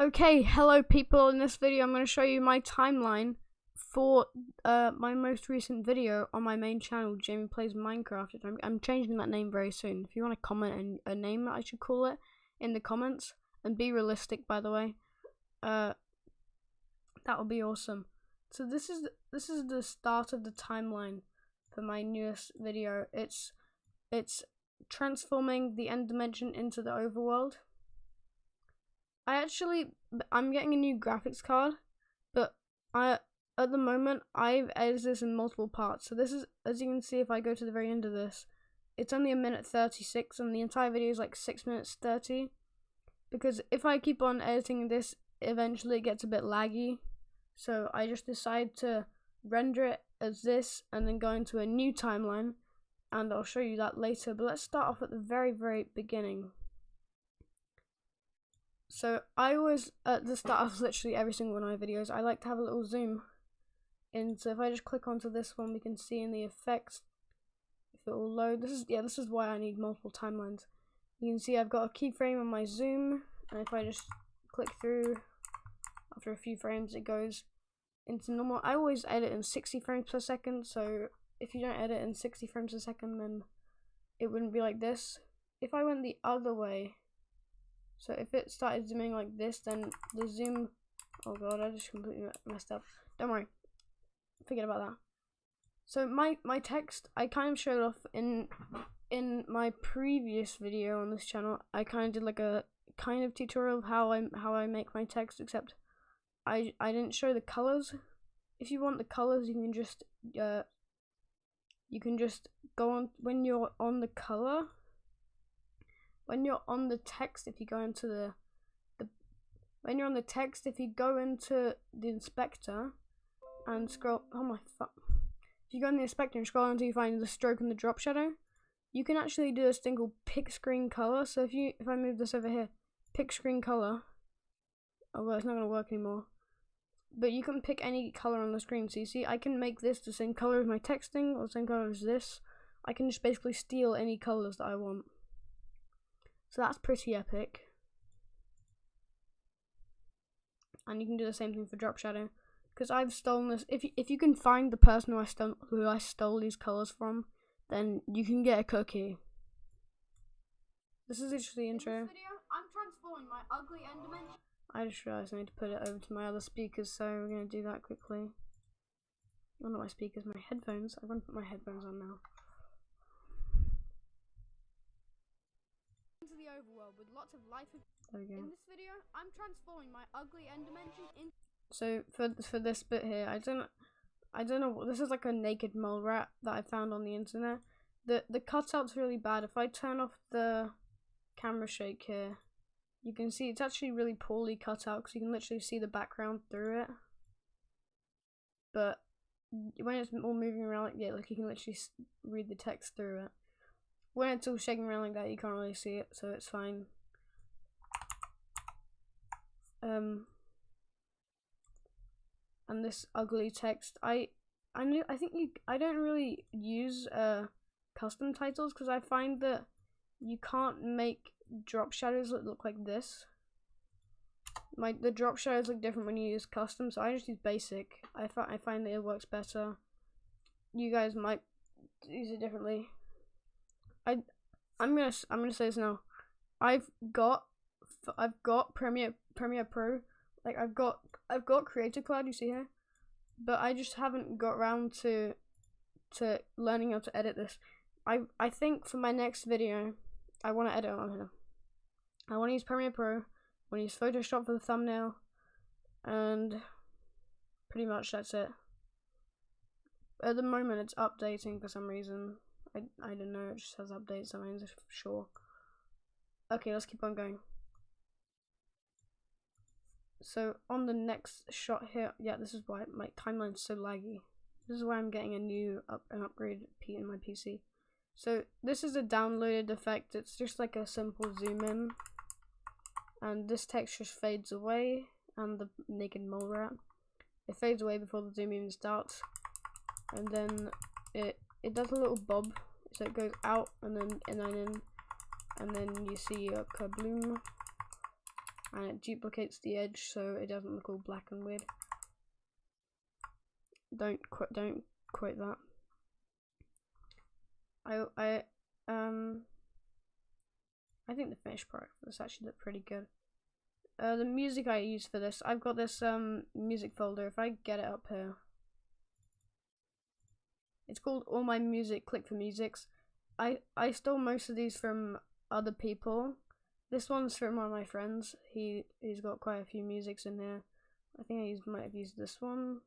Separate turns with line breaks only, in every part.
Okay, hello people. In this video I'm going to show you my timeline for my most recent video on my main channel, Jamie Plays Minecraft. I'm changing that name very soon. If you want to comment a name that I should call it in the comments, and be realistic by the way, that would be awesome. So this is the start of the timeline for my newest video. It's transforming the end dimension into the overworld. I'm getting a new graphics card, but at the moment I've edited this in multiple parts. So this is, as you can see, if I go to the very end of this, it's only 1:36 and the entire video is like 6:30. Because if I keep on editing this, eventually it gets a bit laggy. So I just decided to render it as this and then go into a new timeline, and I'll show you that later. But let's start off at the very beginning. So I always, at the start of literally every single one of my videos, I like to have a little zoom in. So if I just click onto this one, we can see in the effects, if it will load, this is why I need multiple timelines. You can see I've got a keyframe on my zoom, and if I just click through, after a few frames it goes into normal. I always edit in 60 frames per second, so if you don't edit in 60 frames per second, then it wouldn't be like this. If I went the other way, so if it started zooming like this, then the zoom, oh god, I just completely messed up. Don't worry, forget about that. So my text, I kind of showed off in my previous video on this channel. I kind of did like a kind of tutorial of how I make my text, except I didn't show the colors. If you want the colors, you can just go on when you're on the color. When you're on the text, if you go into when you're on the text, if you go into the inspector and scroll, oh my fuck. If you go in the inspector and scroll until you find the stroke and the drop shadow, you can actually do this thing called pick screen color. So if I move this over here, pick screen color, oh well, it's not gonna work anymore. But you can pick any color on the screen. So you see, I can make this the same color as my texting, or the same color as this. I can just basically steal any colors that I want. So that's pretty epic. And you can do the same thing for drop shadow, because I've stolen this. If you can find the person who I stole these colors from, then you can get a cookie. This is literally the intro. In this video, I'm transforming my ugly end dimension. I just realized I need to put it over to my other speakers, so we're gonna do that quickly. Oh, not my speakers, my headphones. I'm gonna put my headphones on now. Into the overworld with lots of life. There we go. In this video, I'm transforming my ugly end dimension into. So for this bit here, I don't know. This is like a naked mole rat that I found on the internet. The cutout's really bad. If I turn off the camera shake here, you can see it's actually really poorly cut out, because you can literally see the background through it. But when it's all moving around, like you can literally read the text through it. When it's all shaking around like that, you can't really see it, so it's fine. And this ugly text, I don't really use custom titles, because I find that you can't make drop shadows that look like this. The drop shadows look different when you use custom, so I just use basic. I find that it works better. You guys might use it differently. I'm gonna say this now. I've got Premiere Pro. Like I've got Creator Cloud, you see here, but I just haven't got around to learning how to edit this. I think for my next video, I want to edit on here. I want to use Premiere Pro. I want to use Photoshop for the thumbnail, and pretty much that's it. At the moment, it's updating for some reason. I don't know. It just has updates. Sometimes, sure. Okay, let's keep on going. So on the next shot here, yeah, this is why my timeline's so laggy. This is why I'm getting an upgrade in my PC. So this is a downloaded effect. It's just like a simple zoom in, and this text just fades away, and the naked mole rat, it fades away before the zoom even starts, and then it does a little bob, so it goes out and then in, and then you see a kabloom. and it duplicates the edge so it doesn't look all black and weird. Don't quote that. I think the finished product for this actually looked pretty good. The music I use for this, I've got this music folder. If I get it up here, it's called All My Music. Click for musics. I stole most of these from other people. This one's from one of my friends. He's got quite a few musics in here. I think I might have used this one.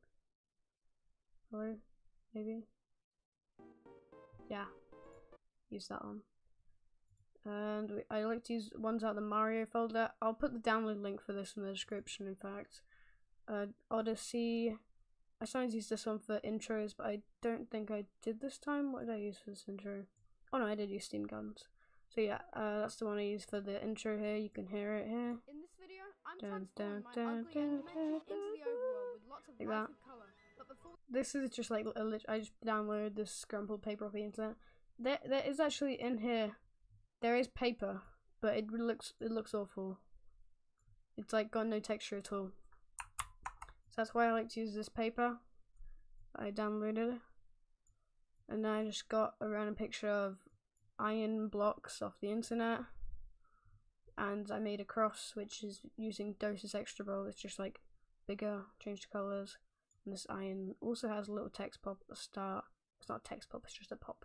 Hello, maybe. Yeah, use that one. And I like to use ones out of the Mario folder. I'll put the download link for this in the description. In fact, Odyssey. I sometimes use this one for intros, but I don't think I did this time. What did I use for this intro? Oh no, I did use Steam Guns. So yeah, that's the one I use for the intro here. You can hear it here.
In this video, I'm transforming my ugly animation into the overworld with lots of
like
life
that.
and colour. But before
This is just like I just downloaded this scrumpled paper off the internet. There is actually in here. There is paper, but it looks awful. It's like got no texture at all. So that's why I like to use this paper. I downloaded, and then I just got a random picture of iron blocks off the internet, and I made a cross which is using Doses Extra Bowl. It's just like bigger, changed colors, and this iron also has a little text pop at the start. It's not a text pop, it's just a pop.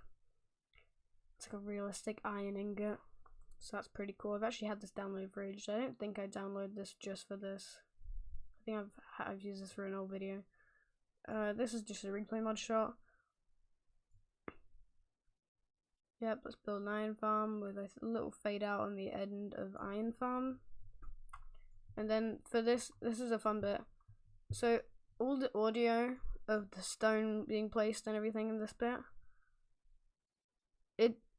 It's like a realistic iron ingot, so that's pretty cool. I've actually had this download for ages. I don't think I downloaded this just for this. I think I've used this for an old video. This is just a replay mod shot. Yep, let's build an iron farm with a little fade out on the end of iron farm. And then for this is a fun bit. So all the audio of the stone being placed and everything in this bit,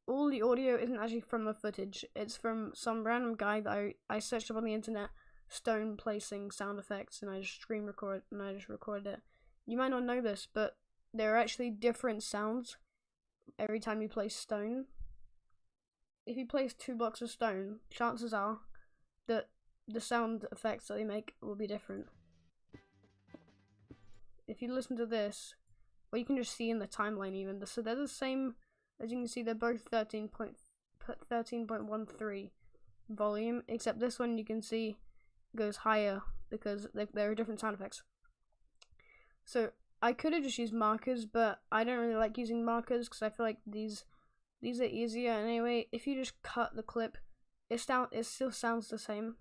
all the audio isn't actually from the footage. It's from some random guy that I searched up on the internet, stone placing sound effects, and I just screen record and I just recorded it. You might not know this, but there are actually different sounds every time you place stone. If you place 2 blocks of stone, chances are that the sound effects that they make will be different. If you listen to this, well, you can just see in the timeline even. So they're the same. As you can see, they're both 13.13 volume, except this one you can see goes higher because there are different sound effects. So I could have just used markers, but I don't really like using markers because I feel like these are easier. Anyway, if you just cut the clip, it still sounds the same.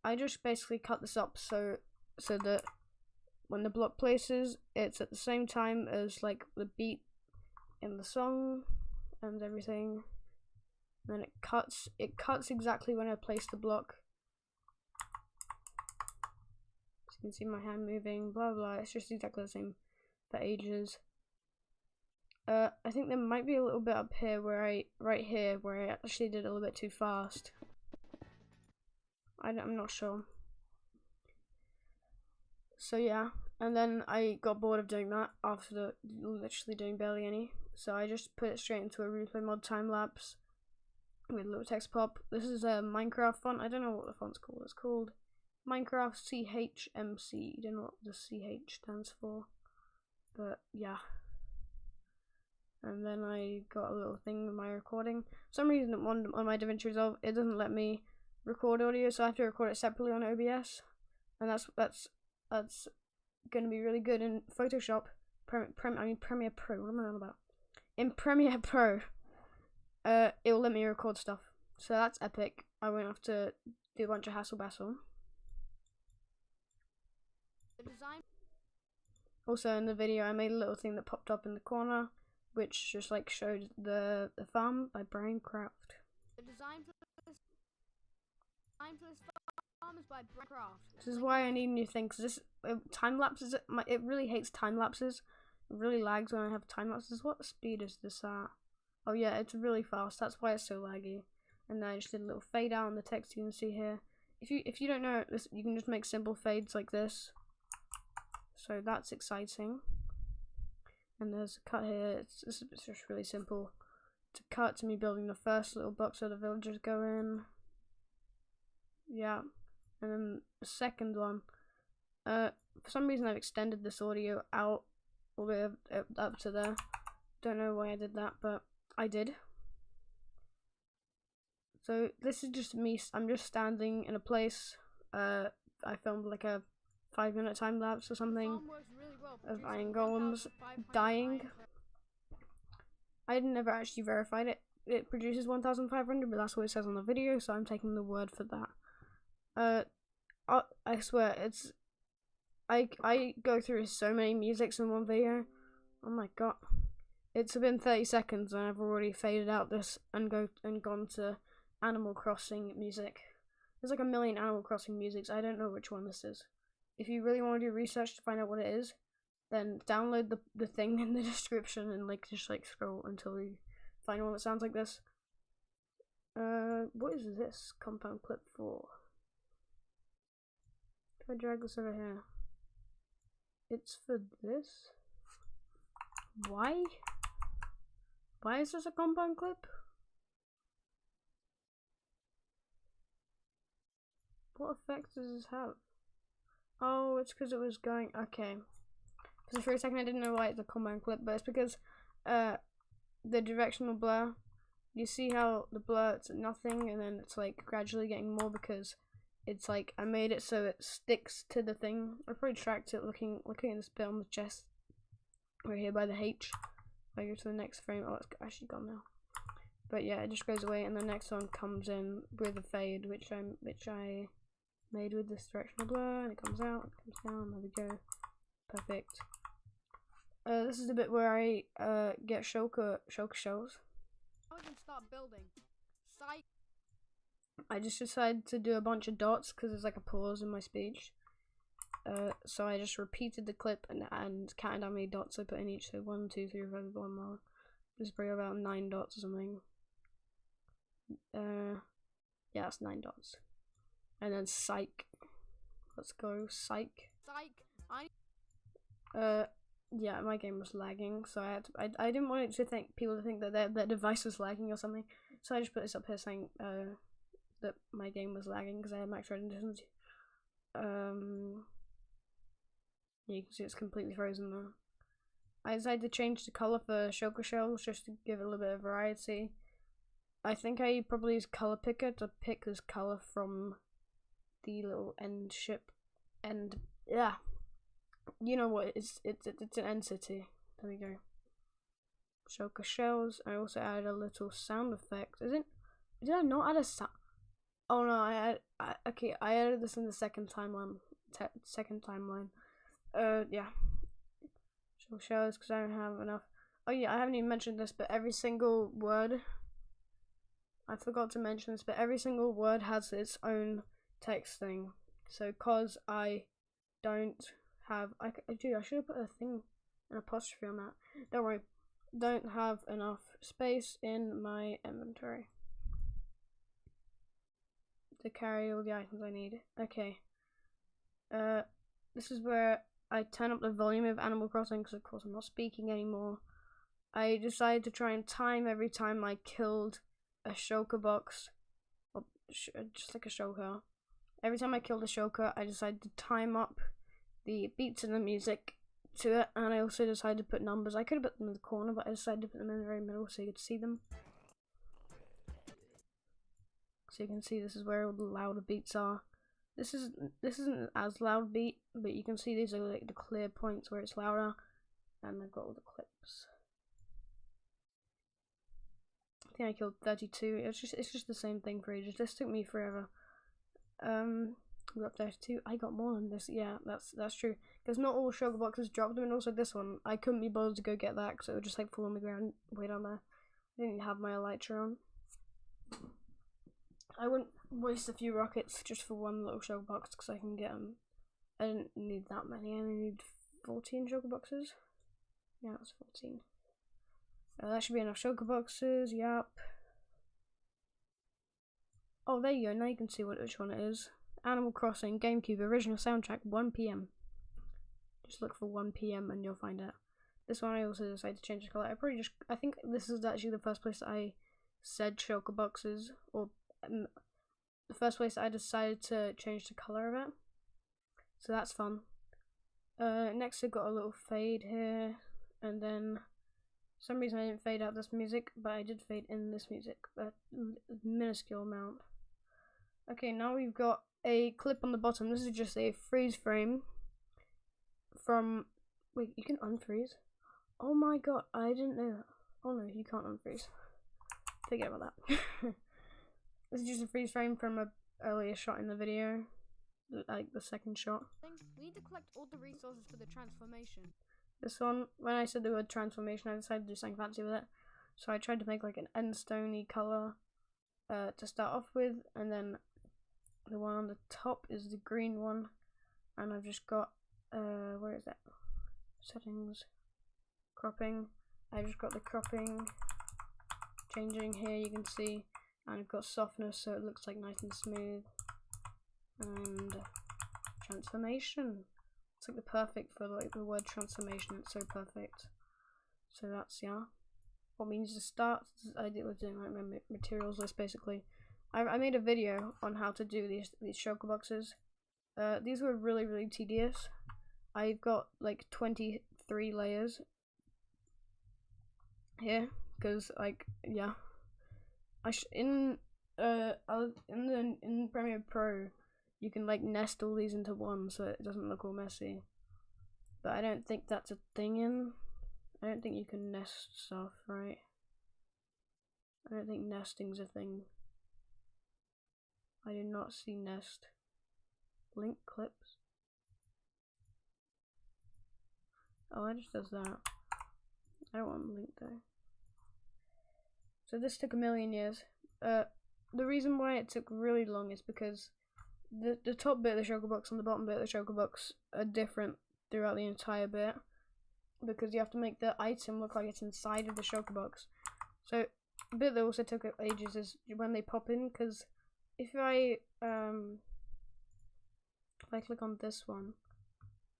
I just basically cut this up so that when the block places, it's at the same time as like the beat in the song and everything. And then it cuts exactly when I place the block. So you can see my hand moving, blah blah. It's just exactly the same for ages. I think there might be a little bit up here right here where I actually did it a little bit too fast. I'm not sure. So yeah, and then I got bored of doing that after literally doing barely any. So I just put it straight into a replay mod time lapse with a little text pop. This is a Minecraft font. I don't know what the font's called. It's called Minecraft CHMC. I don't know what the CH stands for, but yeah. And then I got a little thing with my recording. For some reason on my DaVinci Resolve it doesn't let me record audio, so I have to record it separately on OBS, and that's going to be really good in Photoshop. Premiere Pro. What am I on about? In Premiere Pro, it will let me record stuff, so that's epic. I won't have to do a bunch of hassle. Also in the video, I made a little thing that popped up in the corner, which just like showed the farm by Brian Craft.
the design for this farm is by Brian Craft.
This is why I need a new thing, because this time lapses. It really hates time lapses. It really lags when I have time lapses. What speed is this at? Oh yeah, it's really fast. That's why it's so laggy. And then I just did a little fade out on the text you can see here. If you don't know this, you can just make simple fades like this. So that's exciting. And there's a cut here. It's just really simple. It's a cut to me building the first little box where the villagers go in. yeah. And then the second one, for some reason I've extended this audio out all the way up to there. Don't know why I did that, but I did. So this is just me. I'm just standing in a place. I filmed like a 5-minute time lapse or something of iron golems dying. I never actually verified it. It produces 1,500, but that's what it says on the video, so I'm taking the word for that. I swear it's. I go through so many musics in one video. Oh my god. It's been 30 seconds and I've already faded out this and gone to Animal Crossing music. There's like a million Animal Crossing musics. I don't know which one this is. If you really want to do research to find out what it is, then download the thing in the description and just scroll until you find one that sounds like this. What is this compound clip for? If I drag this over here, it's for this. Why? Why is this a compound clip? What effect does this have? Oh, it's because it was going. Okay. So for a second I didn't know why it's a compound clip, but it's because the directional blur. You see how the blur it's nothing, and then it's like gradually getting more because it's like I made it so it sticks to the thing. I probably tracked it looking at this bit on the chest right here by the H. If I go to the next frame, oh, it's actually gone now. But yeah, it just goes away, and the next one comes in with a fade, which I made with this directional blur, and it comes out, it comes down. There we go, perfect. This is the bit where I get shulker shells.
I can start building. Psych.
I just decided to do a bunch of dots because there's like a pause in my speech. So I just repeated the clip and counted how many dots I put in each. So 1, 2, 3, 4, 5, 1 more. Just probably about 9 dots or something. Yeah, that's 9 dots. And then psych. Let's go psych.
Psych.
Yeah, my game was lagging, so I didn't want it to people to think that their device was lagging or something. So I just put this up here saying that my game was lagging because I had max redundancy. Yeah, you can see it's completely frozen though. I decided to change the color for shulker shells just to give it a little bit of variety. I think I probably use color picker to pick this color from the little end ship, and yeah, you know what? It's an end city. There we go. Shulker shells. I also added a little sound effect. Did I not add a sound? Oh no, I added this in the second timeline. Yeah. Shulker shells because I don't have enough. Oh yeah, I haven't even mentioned this, but every single word. I forgot to mention this, but every single word has its own text thing. So, cause I don't have, I should have put a thing, an apostrophe on that. Don't worry, don't have enough space in my inventory to carry all the items I need. Okay. This is where I turn up the volume of Animal Crossing because of course I'm not speaking anymore. I decided to try and time every time I killed a shulker box, or just like a shulker. Every time I killed a shulker, I decided to time up the beats and the music to it, and I also decided to put numbers. I could have put them in the corner, but I decided to put them in the very middle so you could see them. So you can see this is where all the louder beats are. This isn't as loud beat, but you can see these are like the clear points where it's louder, and they've got all the clips. I think I killed 32. It's just the same thing for ages. This took me forever. We got 32. I got more than this. Yeah, that's true. Because not all shulker boxes dropped them, and also this one I couldn't be bothered to go get that because it would just like fall on the ground way down there. I didn't have my elytra on. I wouldn't waste a few rockets just for one little shulker box because I can get them. I didn't need that many. I only need 14 shulker boxes. Yeah, that's 14. That should be enough shulker boxes. Yep. Oh, there you go. Now you can see which one it is. Animal Crossing GameCube original soundtrack 1 PM. Just look for 1 PM and you'll find it. This one I also decided to change the color. I think this is actually the first place that I said shulker boxes, or the first place I decided to change the color of it, so that's fun. Next I got a little fade here, and then for some reason I didn't fade out this music, but I did fade in this music, but a minuscule amount. Okay, now we've got a clip on the bottom. This is just a freeze frame from, wait, you can unfreeze? Oh my god, I didn't know that. Oh no, you can't unfreeze. Forget about that. This is just a freeze frame from a earlier shot in the video, like the second shot.
We need to collect all the resources for the transformation.
This one, when I said the word transformation, I decided to do something fancy with it. So I tried to make like an endstone-y colour to start off with, and then the one on the top is the green one, and I've just got, where is that? Settings, cropping. I just got the cropping changing here, you can see, and I've got softness so it looks like nice and smooth, and transformation. It's like the perfect for like the word transformation, it's so perfect. So that's, yeah, what means to start. I was doing like my materials list basically. I made a video on how to do these shulker boxes. These were really tedious. I've got like 23 layers here because, like, yeah, in Premiere Pro you can like nest all these into one so it doesn't look all messy, but I don't think that's a thing I don't think you can nest stuff, right? I don't think nesting's a thing. I do not see nest. Link clips. Oh, it just does that. I don't want link though. So this took a million years. The reason why it took really long is because the top bit of the shulker box and the bottom bit of the shulker box are different throughout the entire bit, because you have to make the item look like it's inside of the shulker box. So a bit that also took ages is when they pop in, because if I click on this one,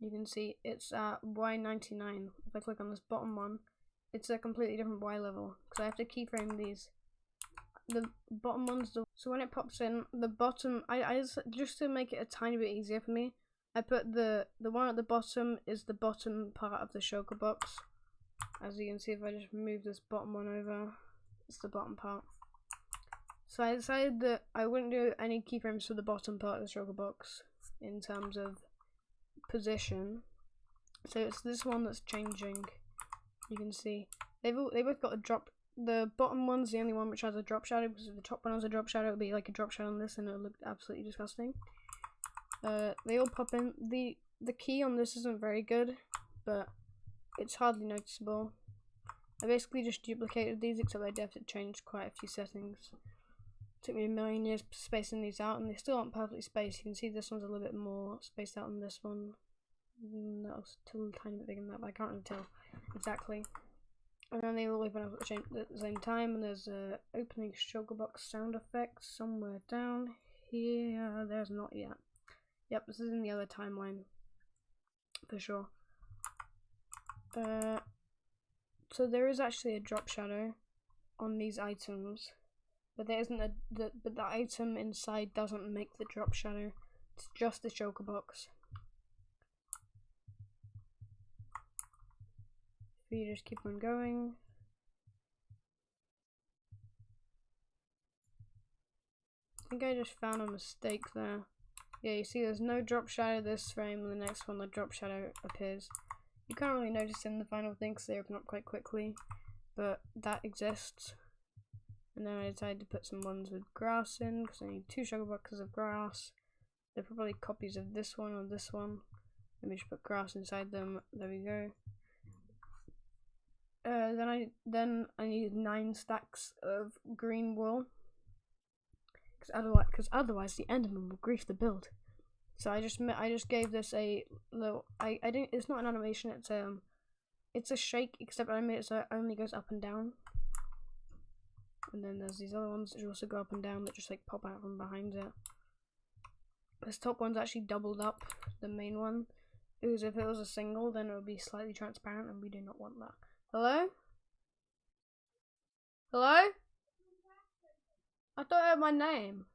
you can see it's at Y99. If I click on this bottom one, it's a completely different Y level, because I have to keyframe these. The bottom one's so when it pops in, the bottom, I just to make it a tiny bit easier for me, I put the one at the bottom is the bottom part of the shulker box. As you can see, if I just move this bottom one over, it's the bottom part. So I decided that I wouldn't do any keyframes for the bottom part of the shulker box in terms of position. So it's this one that's changing. You can see they both got a drop. The bottom one's the only one which has a drop shadow, because if the top one has a drop shadow, it would be like a drop shadow on this, and it would look absolutely disgusting. They all pop in. The key on this isn't very good, but it's hardly noticeable. I basically just duplicated these, except I did have to change quite a few settings. It took me a million years spacing these out, and they still aren't perfectly spaced. You can see this one's a little bit more spaced out than this one. That was still a tiny bit bigger than that, but I can't really tell exactly. And then they all open up at the same time, and there's a opening shulker box sound effect somewhere down here. There's not yet. Yep, this is in the other timeline for sure. So there is actually a drop shadow on these items, but there isn't but the item inside doesn't make the drop shadow. It's just the shulker box. So you just keep on going. I think I just found a mistake there. Yeah, you see there's no drop shadow this frame, and the next one the drop shadow appears. You can't really notice in the final thing because they open up quite quickly, but that exists. And then I decided to put some ones with grass in, because I need 2 shulker boxes of grass. They're probably copies of this one or this one. Let me just put grass inside them. There we go. Then I need 9 stacks of green wool, because otherwise the Enderman will grief the build. So I just gave this a little. I didn't. It's not an animation. It's a shake, except I made it so it only goes up and down. And then there's these other ones that also go up and down that just like pop out from behind it. This top one's actually doubled up, the main one, because if it was a single, then it would be slightly transparent, and we do not want that. Hello? Hello? I thought I heard my name.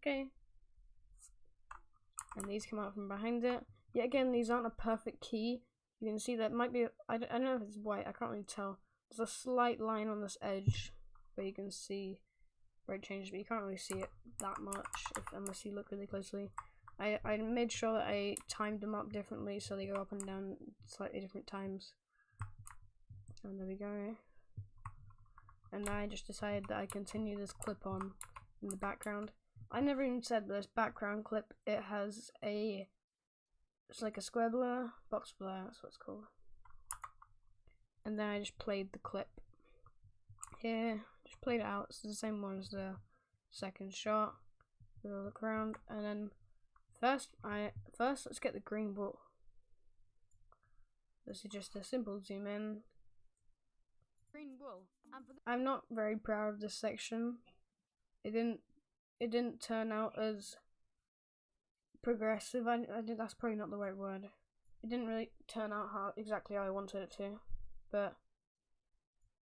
okay. And these come out from behind it. Yet again, these aren't a perfect key. You can see that might be, I don't know if it's white, I can't really tell. There's a slight line on this edge where you can see where it changes, but you can't really see it that much unless you look really closely. I made sure that I timed them up differently so they go up and down slightly different times. And there we go. And I just decided that I continue this clip on in the background. I never even said this background clip, it's like a square blur, box blur, that's what it's called. And then I just played the clip here, just played it out. It's the same one as the second shot. We'll look around, and then first let's get the green ball. This is just a simple zoom in.
Green wool.
I'm not very proud of this section. It didn't turn out as progressive. I think that's probably not the right word. It didn't really turn out exactly how I wanted it to, but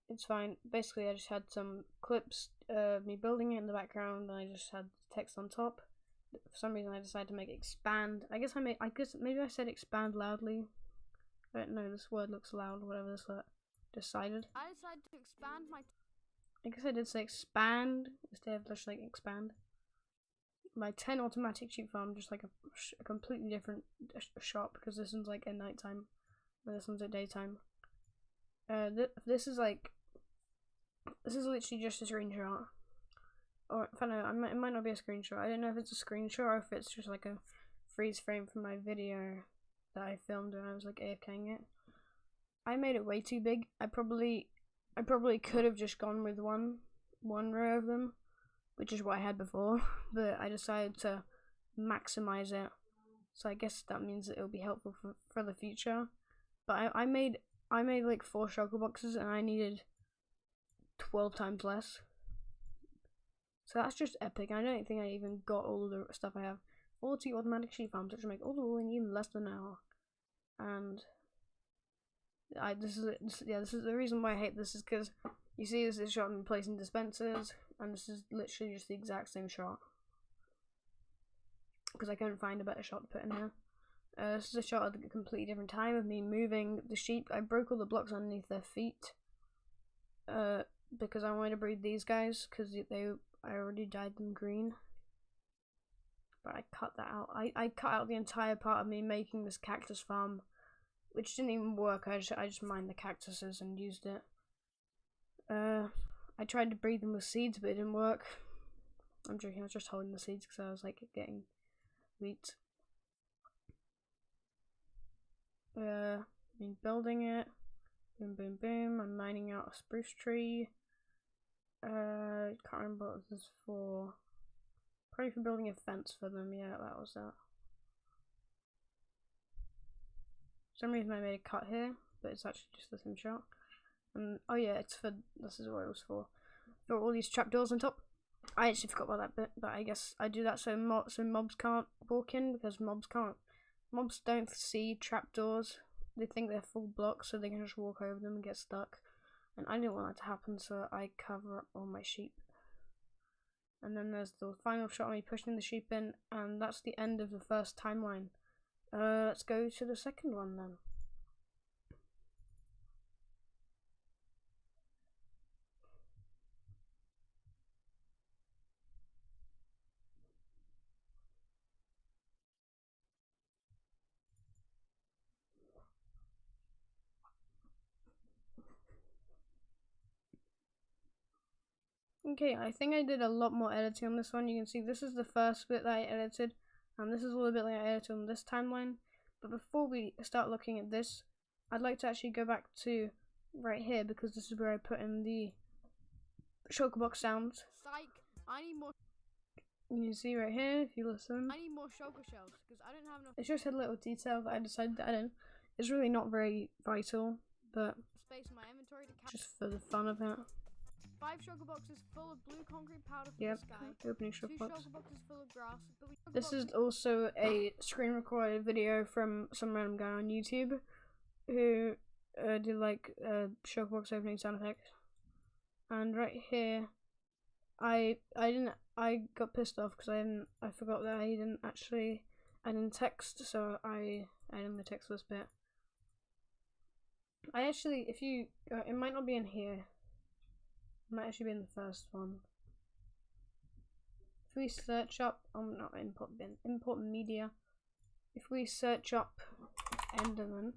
it's fine. Basically, I just had some clips of me building it in the background, and I just had text on top. For some reason, I decided to make it expand. I guess maybe I said expand loudly. I don't know. This word looks loud. Whatever this decided.
I decided to expand my.
I guess I did say expand instead of just like expand. My 10 automatic sheep farm, just like a completely different shot, because this one's like at nighttime, and this one's at daytime. This is literally just a screenshot, or I don't know, it might not be a screenshot. I don't know if it's a screenshot or if it's just like a freeze frame from my video that I filmed when I was like AFKing it. I made it way too big. I probably could have just gone with one row of them, which is what I had before, but I decided to maximize it. So I guess that means that it'll be helpful for the future. But I made like 4 shulker boxes, and I needed 12 times less. So that's just epic. I don't think I even got all of the stuff I have. 40 automatic sheep farms, which will make all the wool in even less than an hour. And this is the reason why I hate this, is because you see this is a shot of me placing dispensers, and this is literally just the exact same shot. Because I couldn't find a better shot to put in here. This is a shot at a completely different time of me moving the sheep. I broke all the blocks underneath their feet. Because I wanted to breed these guys, because I already dyed them green. But I cut that out. I cut out the entire part of me making this cactus farm, which didn't even work. I just mined the cactuses and used it. I tried to breed them with seeds, but it didn't work. I'm joking, I was just holding the seeds because I was like getting wheat. Been building it. Boom, boom, boom. I'm mining out a spruce tree. Can't remember what this is for. Probably for building a fence for them. Yeah, that was that. For some reason I made a cut here, but it's actually just the same shot. And oh yeah, this is what it was for. There are all these trapdoors on top. I actually forgot about that bit, but I guess I do that so mobs can't walk in, because mobs don't see trapdoors. They think they're full blocks, so they can just walk over them and get stuck. And I didn't want that to happen, so I cover up all my sheep. And then there's the final shot of me pushing the sheep in, and that's the end of the first timeline. Let's go to the second one then. Okay, I think I did a lot more editing on this one. You can see this is the first bit that I edited, and this is all the bit that I edited on this timeline. But before we start looking at this, I'd like to actually go back to right here, because this is where I put in the shulker box sounds.
Psych! I need more.
You can see right here, if you listen.
I need more shulker shells because I don't have enough
It's just a little detail that I decided to add in. It's really not very vital, but
space in my inventory to catch.
just for the fun of it.
5 shulker boxes full of blue concrete powder for
Yep,
the sky.
opening
2
shulker box.
shulker boxes full of grass. But
This is also a screen recorded video from some random guy on YouTube who did like shulker box opening sound effects. And right here, I got pissed off because I forgot that I didn't text, so I added in the text this bit. I actually, if you, it might not be in here. It might actually be in the first one. If we search up, not import bin, import media. If we search up Enderman,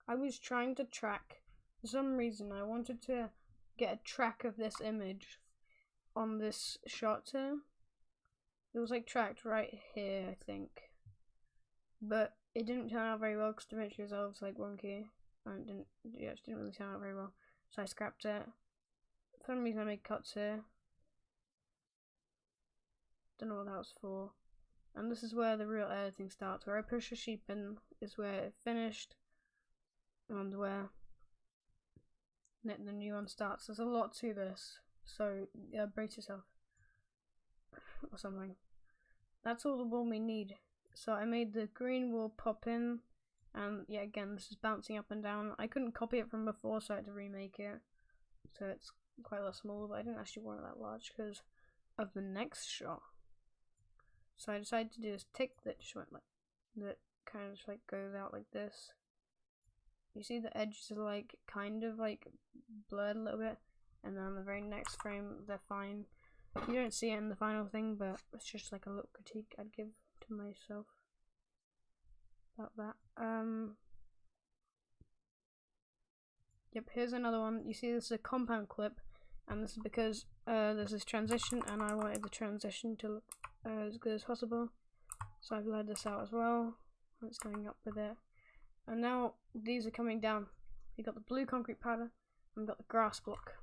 I was trying to track, for some reason I wanted to get a track of this image on this shot here. It was like tracked right here, I think. But it didn't turn out very well because the image was like wonky. And it didn't really turn out very well. So I scrapped it. For some reason I made cuts here. Don't know what that was for. And this is where the real editing starts. Where I push a sheep in is where it finished. And where the new one starts. There's a lot to this. So brace yourself. Or something. That's all the wool we need. So I made the green wool pop in. And yeah, again, this is bouncing up and down. I couldn't copy it from before, so I had to remake it. So it's quite a lot smaller, but I didn't actually want it that large because of the next shot. So I decided to do this tick that just went like, that kind of just like goes out like this. You see the edges are like kind of like blurred a little bit, and then on the very next frame they're fine. You don't see it in the final thing, but it's just like a little critique I'd give to myself about that. Yep, here's another one. You see this is a compound clip, and this is because there's this transition and I wanted the transition to look as good as possible, so I've laid this out as well. It's going up with it, and now these are coming down. We got the blue concrete powder and we've got the grass block.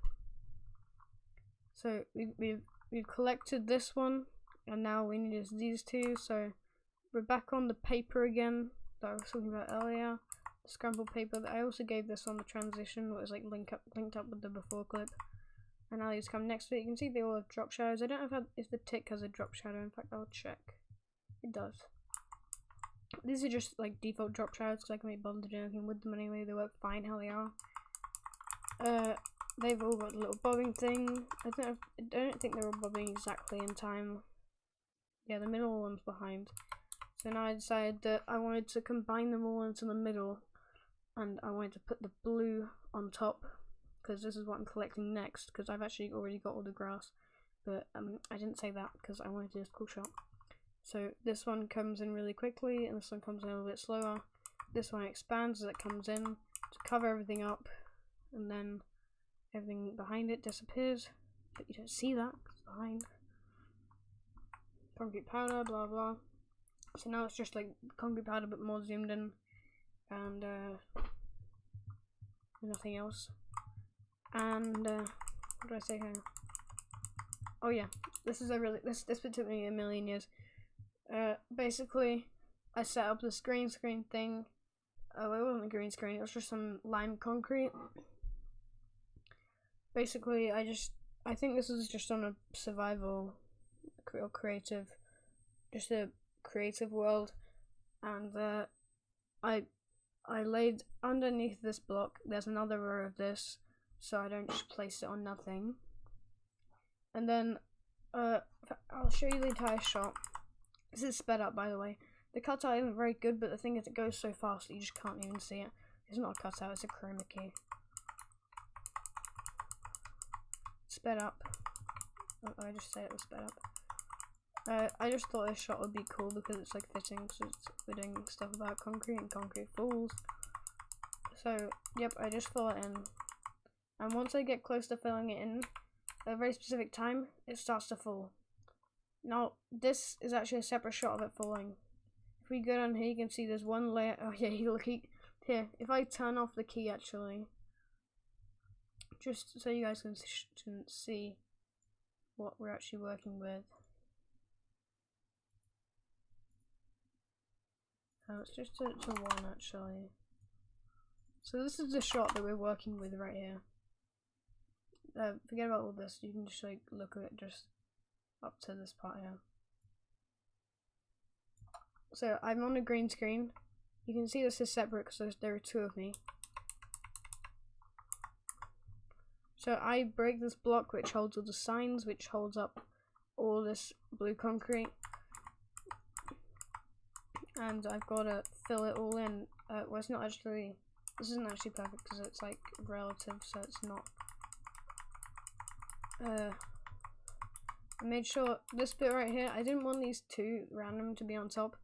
So we've collected this one, and now we need these two. So we're back on the paper again that I was talking about earlier, the scrambled paper. I also gave this on the transition, what was like linked up with the before clip. And now these come next to it. You can see they all have drop shadows. I don't know if the tick has a drop shadow. In fact, I'll check. It does. These are just like default drop shadows because I can't be bothered to do anything with them anyway. They work fine how they are. They've all got a little bobbing thing. I don't think they're all bobbing exactly in time. Yeah, the middle one's behind. So now I decided that I wanted to combine them all into the middle, and I wanted to put the blue on top because this is what I'm collecting next, because I've actually already got all the grass, but I didn't say that because I wanted to do this cool shot. So this one comes in really quickly and this one comes in a little bit slower. This one expands as it comes in to cover everything up, and then everything behind it disappears, but you don't see that because it's behind. Concrete powder, blah blah. So now it's just like concrete powder but more zoomed in, and nothing else. And what do I say here? Oh yeah, this is this bit took me a million years. Basically, I set up this green screen thing. Oh, it wasn't a green screen, it was just some lime concrete. Basically, I think this is just on a survival or creative, just a creative world, and I laid underneath this block. There's another row of this, so I don't just place it on nothing. And then I'll show you the entire shot. This is sped up, by the way. The cutout isn't very good, but the thing is, it goes so fast that you just can't even see it. It's not a cutout; it's a chroma key. Sped up. Oh, I just said it was sped up. I just thought this shot would be cool because it's like fitting, because we're doing stuff about concrete and concrete falls. So, yep, I just fill it in. And once I get close to filling it in, at a very specific time, it starts to fall. Now, this is actually a separate shot of it falling. If we go down here, you can see there's one layer. Oh yeah, look here. If I turn off the key, actually, just so you guys can see what we're actually working with. Oh, it's just to one actually. So this is the shot that we're working with right here. Forget about all this. You can just like look at it just up to this part here. So I'm on a green screen. You can see this is separate because there are two of me. So I break this block which holds all the signs, which holds up all this blue concrete. And I've got to fill it all in. Well, it's not actually, this isn't actually perfect because it's like relative, so it's not. I made sure this bit right here, I didn't want these two random to be on top.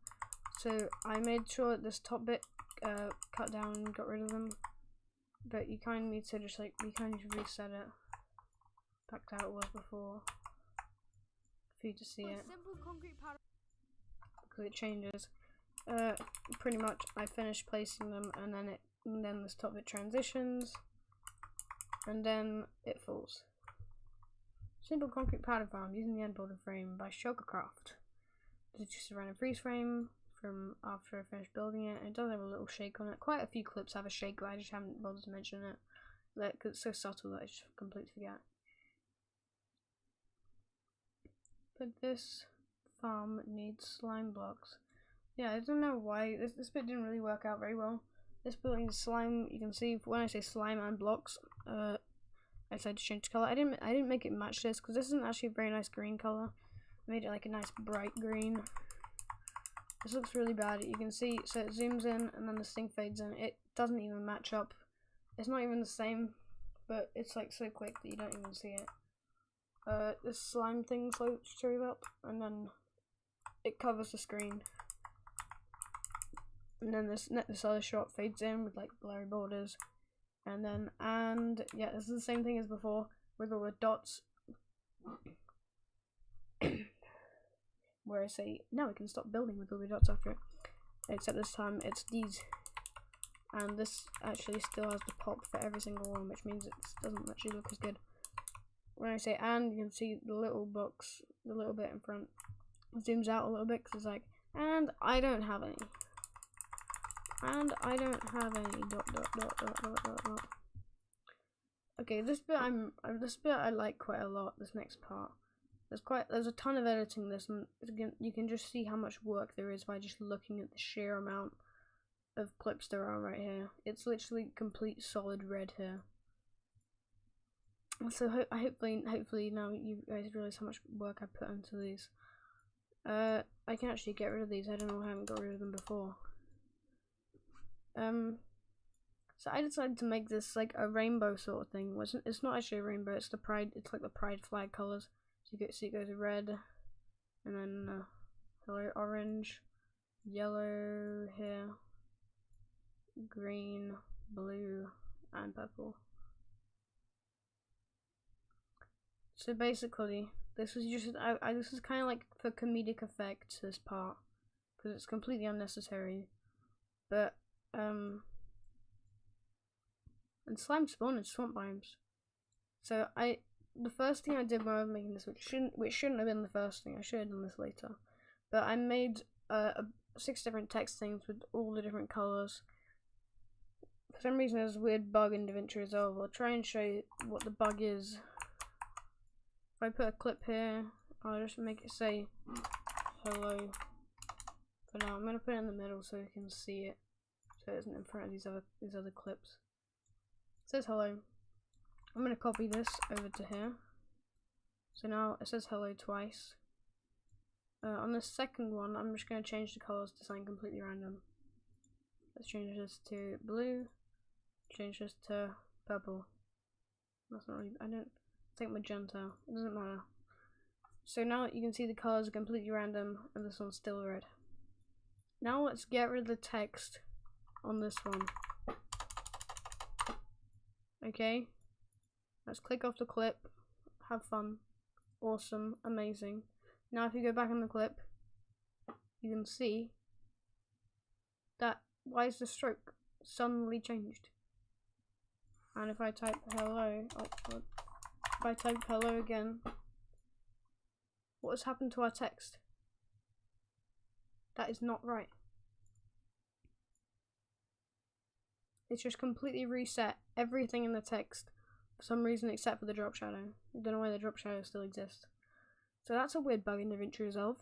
So I made sure this top bit cut down and got rid of them. But you kind of need to just like, you kind of need to reset it back to how it was before for you to see it.
Simple concrete powder.
Because it changes. Pretty much I finished placing them and then this top bit transitions and then it falls. Simple concrete powder farm using the end border frame by Sugarcraft. This is just a random freeze frame from after I finished building it. It does have a little shake on it. Quite a few clips have a shake, but I just haven't bothered to mention it. Because it's so subtle that I just completely forget. But this farm needs slime blocks. Yeah, I don't know why this bit didn't really work out very well. This building is slime. You can see when I say slime and blocks, I decided to change the color. I didn't make it match this because this isn't actually a very nice green color. I made it like a nice bright green. This looks really bad. You can see, so it zooms in and then this thing fades in. It doesn't even match up. It's not even the same, but it's like so quick that you don't even see it. This slime thing floats through up and then it covers the screen. And then this other shot fades in with like blurry borders. And then, yeah, this is the same thing as before with all the dots. Where I say, now we can stop building with all the dots after it. Except this time it's these. And this actually still has the pop for every single one, which means it doesn't actually look as good. When I say and, you can see the little box, the little bit in front, zooms out a little bit because it's like, and I don't have any. And I don't have any dot. Okay, this bit I like quite a lot. This next part, there's a ton of editing this, and again you can just see how much work there is by just looking at the sheer amount of clips there are right here. It's literally complete solid red here. So hopefully now you guys realize how much work I put into these. I can actually get rid of these. I don't know why I haven't got rid of them before. So I decided to make this like a rainbow sort of thing. It's not actually a rainbow. It's the pride. It's like the pride flag colors. So it goes red, and then hello orange, yellow here, green, blue, and purple. So basically, this is just this is kind of like for comedic effect. This part, because it's completely unnecessary, but and slime spawn in swamp biomes. So the first thing I did when I was making this, which shouldn't have been the first thing, I should have done this later, but I made 6 different text things with all the different colors. For some reason there's a weird bug in DaVinci Resolve. I'll try and show you what the bug is. If I put a clip here, I'll just make it say hello. For now, I'm gonna put it in the middle so you can see it, so it isn't in front of these other clips. It says hello. I'm gonna copy this over to here. So now it says hello twice. On the second one, I'm just gonna change the colors to something completely random. Let's change this to blue. Change this to purple. That's not really. I don't think magenta. It doesn't matter. So now you can see the colors are completely random, and this one's still red. Now let's get rid of the text on this one. Okay, let's click off the clip. Have fun. Awesome. Amazing. Now if you go back in the clip, you can see that why is the stroke suddenly changed? And if I type hello, if I type hello again, what has happened to our text? That is not right. It's just completely reset everything in the text for some reason except for the drop shadow. I don't know why the drop shadow still exists. So that's a weird bug in DaVinci Resolve.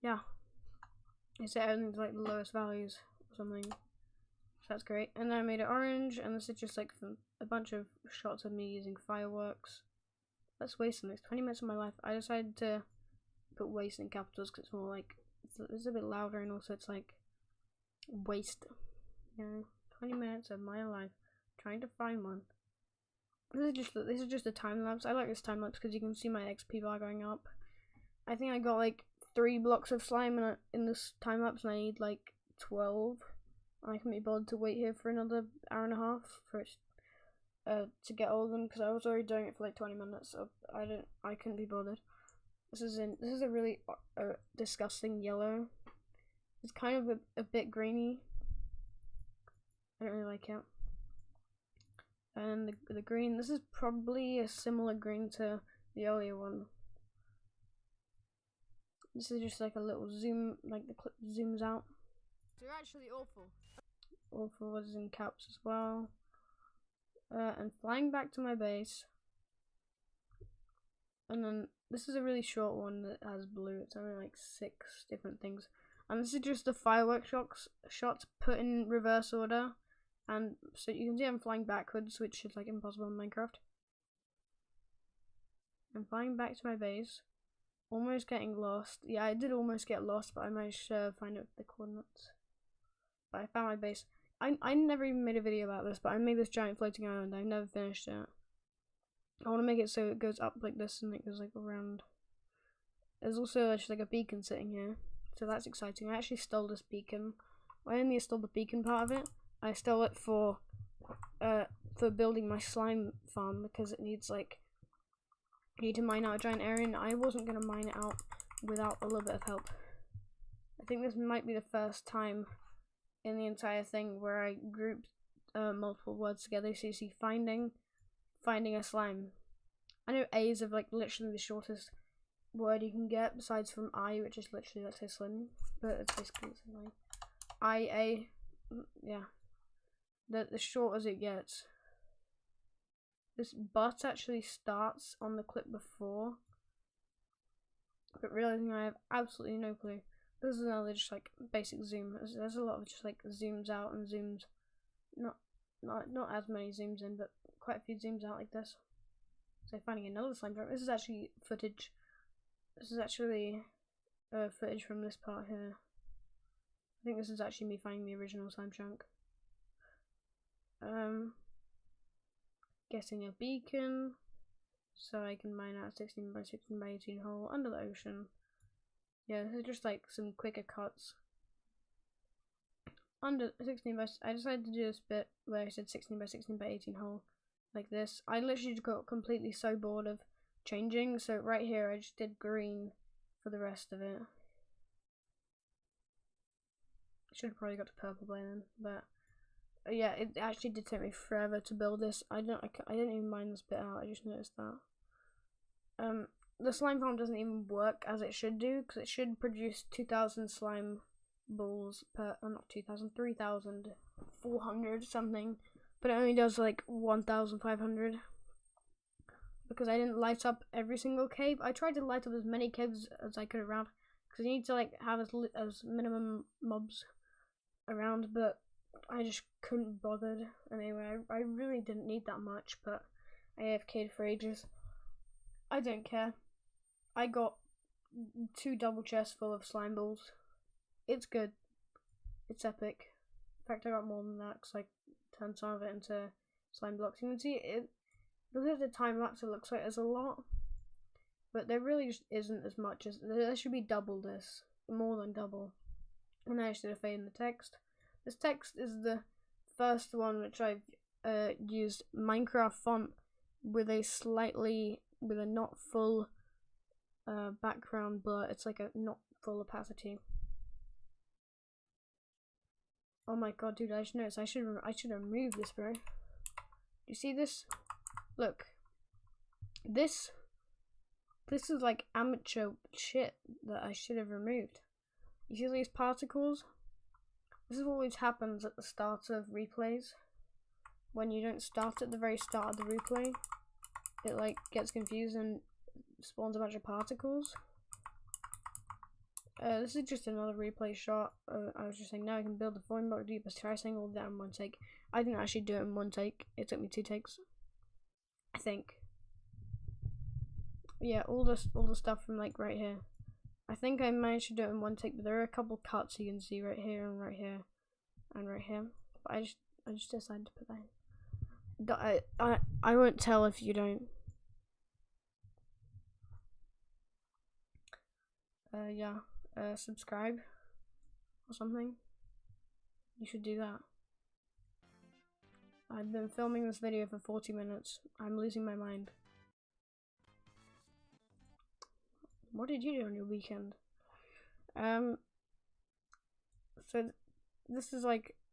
Yeah. It set everything to like the lowest values or something. So that's great. And then I made it orange, and this is just like for a bunch of shots of me using fireworks. Let's waste the next 20 minutes of my life. I decided to put waste in capitals because it's more like, it's a bit louder, and also it's like waste. You know, 20 minutes of my life trying to find one. This is just a time lapse. I like this time lapse because you can see my XP bar going up. I think I got like 3 blocks of slime in this time lapse, and I need like 12. And I couldn't be bothered to wait here for another hour and a half for it to get all of them, because I was already doing it for like 20 minutes, so I couldn't be bothered. This is a really disgusting yellow. It's kind of a bit grainy. I don't really like it. And the green, this is probably a similar green to the earlier one. This is just like a little zoom, like the clip zooms out.
You're actually awful.
Awful was in caps as well. And flying back to my base. And then this is a really short one that has blue. It's only like 6 different things. And this is just the fireworks shots put in reverse order. And so you can see I'm flying backwards, which is like impossible in Minecraft. I'm flying back to my base. Almost getting lost. Yeah, I did almost get lost, but I managed to find out the coordinates. But I found my base. I never even made a video about this, but I made this giant floating island. I've never finished it. I want to make it so it goes up like this and it goes like around. There's also just like a beacon sitting here, so that's exciting. I actually stole this beacon. I only stole the beacon part of it. I stole it for building my slime farm, because it needs like, I need to mine out a giant area, and I wasn't gonna mine it out without a little bit of help. I think this might be the first time in the entire thing where I grouped multiple words together. So you see finding a slime. I know A is like literally the shortest word you can get besides from I, which is literally, let's say, slim, but it's basically the same thing. I-A, yeah. The short as it gets. This but actually starts on the clip before, but realizing I have absolutely no clue. This is another just like basic zoom. There's a lot of just like zooms out and zooms, not as many zooms in, but quite a few zooms out like this. So finding another slime junk. This is actually footage. This is actually footage from this part here. I think this is actually me finding the original slime chunk. Getting a beacon so I can mine out a 16 by 16 by 18 hole under the ocean. Yeah, this is just like some quicker cuts. Under 16 by, I decided to do this bit where I said 16 by 16 by 18 hole like this. I literally just got completely so bored of changing, so right here I just did green for the rest of it. Should have probably got to purple by then, but yeah, it actually did take me forever to build this. I didn't even mind this bit out. I just noticed that. The slime farm doesn't even work as it should do, because it should produce 2,000 slime balls per, not 2,000, 3,400 something, but it only does like 1,500 because I didn't light up every single cave. I tried to light up as many caves as I could around, because you need to like have as minimum mobs around, but I just couldn't bother. Anyway, I really didn't need that much, but I AFK'd for ages. I don't care. I got 2 double chests full of slime balls. It's good. It's epic. In fact, I got more than that because I turned some of it into slime blocks. You can see it. Because of the time lapse, it looks like there's a lot, but there really just isn't as much as there should be. Double this, more than double. And I just did a fade in the text. This text is the first one which I've used Minecraft font with a not full background blur. It's like a not full opacity. Oh my god, dude! I just noticed I should remove this, bro. Do you see this? Look, this is like amateur shit that I should have removed. You see these particles? This is what always happens at the start of replays. When you don't start at the very start of the replay, it like gets confused and spawns a bunch of particles. This is just another replay shot. I was just saying now I can build the foreign block deep, but try saying all that in one take. I didn't actually do it in one take. It took me 2 takes, I think. Yeah, all the stuff from like right here. I think I managed to do it in one take, but there are a couple cuts you can see right here and right here and right here. But I just decided to put that in. I won't tell if you don't. Yeah. Subscribe or something. You should do that. I've been filming this video for 40 minutes. I'm losing my mind. What did you do on your weekend? So this is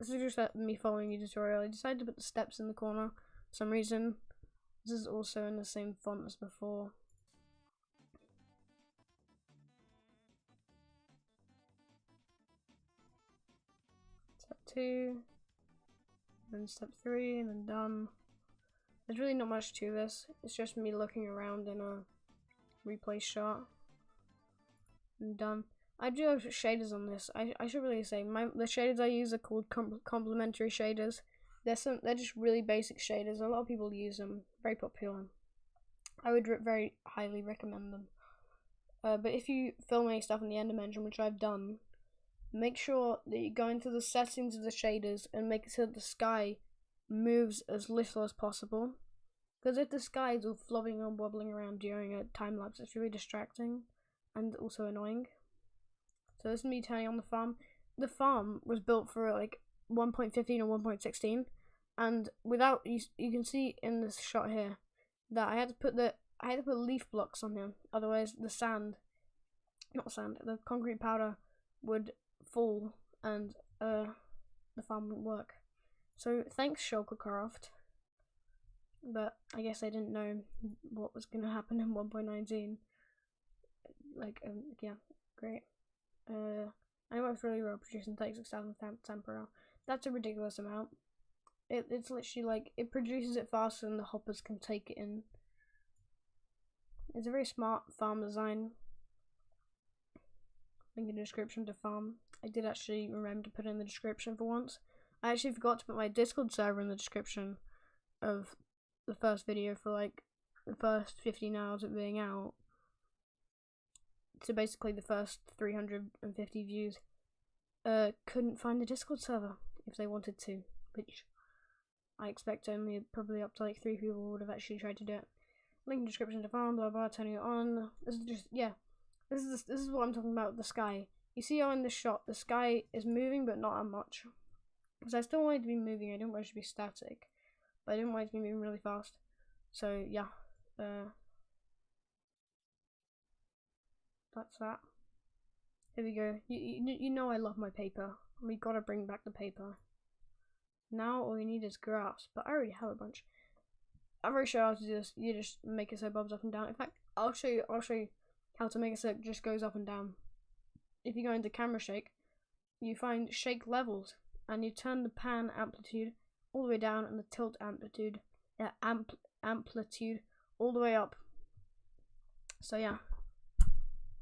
just me following a tutorial. I decided to put the steps in the corner for some reason. This is also in the same font as before. Step 2, then step 3, and then done. There's really not much to this. It's just me looking around in a replay shot. And done. I do have shaders on this. I should really say the shaders I use are called complementary shaders. They're just really basic shaders. A lot of people use them. Very popular. I would very highly recommend them. But if you film any stuff in the Enderman engine, which I've done, make sure that you go into the settings of the shaders and make it so that the sky moves as little as possible. Because if the sky is all flopping and wobbling around during a time lapse, it's really distracting and also annoying. So this is me turning on the farm. The farm was built for like 1.15 or 1.16, and without you can see in this shot here that I had to put leaf blocks on here. Otherwise, the concrete powder would fall and the farm wouldn't work. So thanks, Shulkercraft. But I guess I didn't know what was gonna happen in 1.19. Yeah, great. I know it's really well produced and 36,000 temp per hour. That's a ridiculous amount. It's literally like it produces it faster than the hoppers can take it in. It's a very smart farm design. Link in the description to farm. I did actually remember to put in the description for once. I actually forgot to put my Discord server in the description of the first video for like the first 15 hours of being out. So basically the first 350 views couldn't find the Discord server if they wanted to, which I expect only probably up to like 3 people would have actually tried to do it. Link in the description to farm, blah blah, turning it on. This is just, yeah, this is what I'm talking about with the sky. You see how in this shot the sky is moving but not that much. Because I still want it to be moving, I didn't want it to be static. But I didn't want it to be moving really fast. So yeah. That's that. Here we go. You know I love my paper. We gotta bring back the paper. Now all we need is grass, but I already have a bunch. I'm very sure how to do this. You just make it so it bobs up and down. In fact, I'll show you how to make it so it just goes up and down. If you go into camera shake, you find shake levels, and you turn the pan amplitude all the way down and the tilt amplitude, amplitude all the way up. So yeah.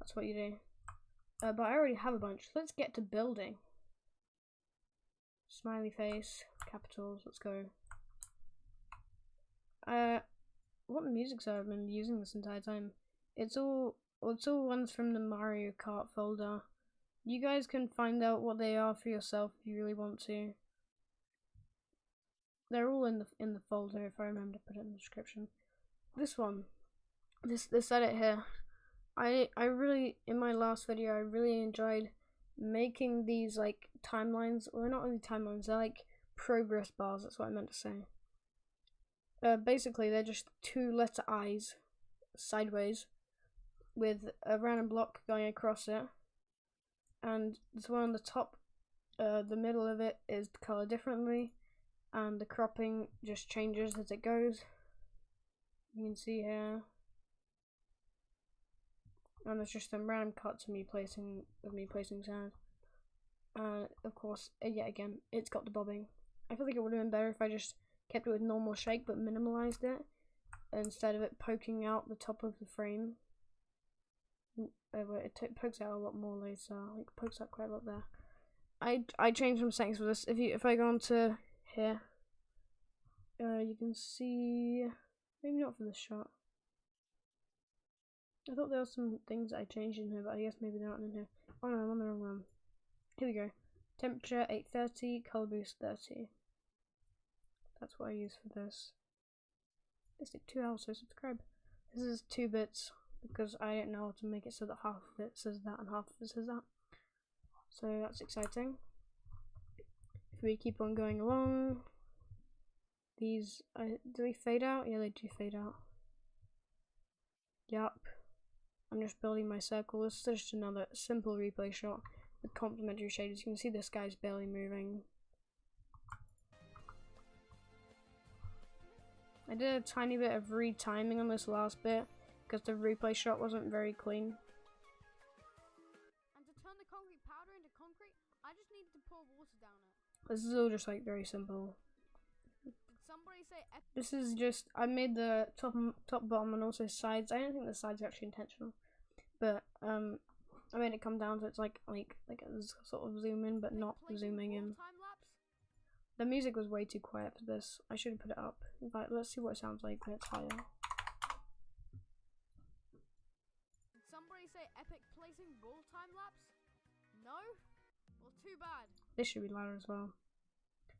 That's what you do. But I already have a bunch. Let's get to building. Smiley face, capitals, let's go. What music have I been using this entire time? It's all ones from the Mario Kart folder. You guys can find out what they are for yourself if you really want to. They're all in the folder if I remember to put it in the description. This one, this edit here. I really, in my last video, I really enjoyed making these like timelines. Well, they're not really timelines, they're like progress bars, that's what I meant to say. Basically, they're just 2 letter I's sideways with a random block going across it. And this one on the top, the middle of it is colored differently, and the cropping just changes as it goes. You can see here. And there's just some random cuts of me placing sand. Of course, yet again, it's got the bobbing. I feel like it would have been better if I just kept it with normal shake but minimalized it instead of it poking out the top of the frame. It pokes out a lot more later. Like pokes out quite a lot there. I changed some settings for this. If I go on to here, you can see, maybe not for this shot. I thought there were some things that I changed in here, but I guess maybe they're not in here. Oh no, I'm on the wrong one. Here we go. Temperature 830, color boost 30. That's what I use for this. This took 2 hours, so subscribe. This is 2 bits because I don't know how to make it so that half of it says that and half of it says that. So that's exciting. If we keep on going along, these do they fade out? Yeah, they do fade out. Yup. I'm just building my circle. This is just another simple replay shot with complementary shaders. You can see this guy's barely moving. I did a tiny bit of retiming on this last bit because the replay shot wasn't very clean.
And to turn the concrete powder into concrete, I just needed to pour water down it.
This is all just like very simple.
Did somebody say
This is just, I made the top, bottom, and also sides. I don't think the sides are actually intentional, but I made it come down so it's like a sort of zoom in, but not zooming in. The music was way too quiet for this. I should have put it up. In fact, let's see what it sounds like when it's higher.
Did somebody say epic placing roll time lapse? No? Well, too bad.
This should be louder as well.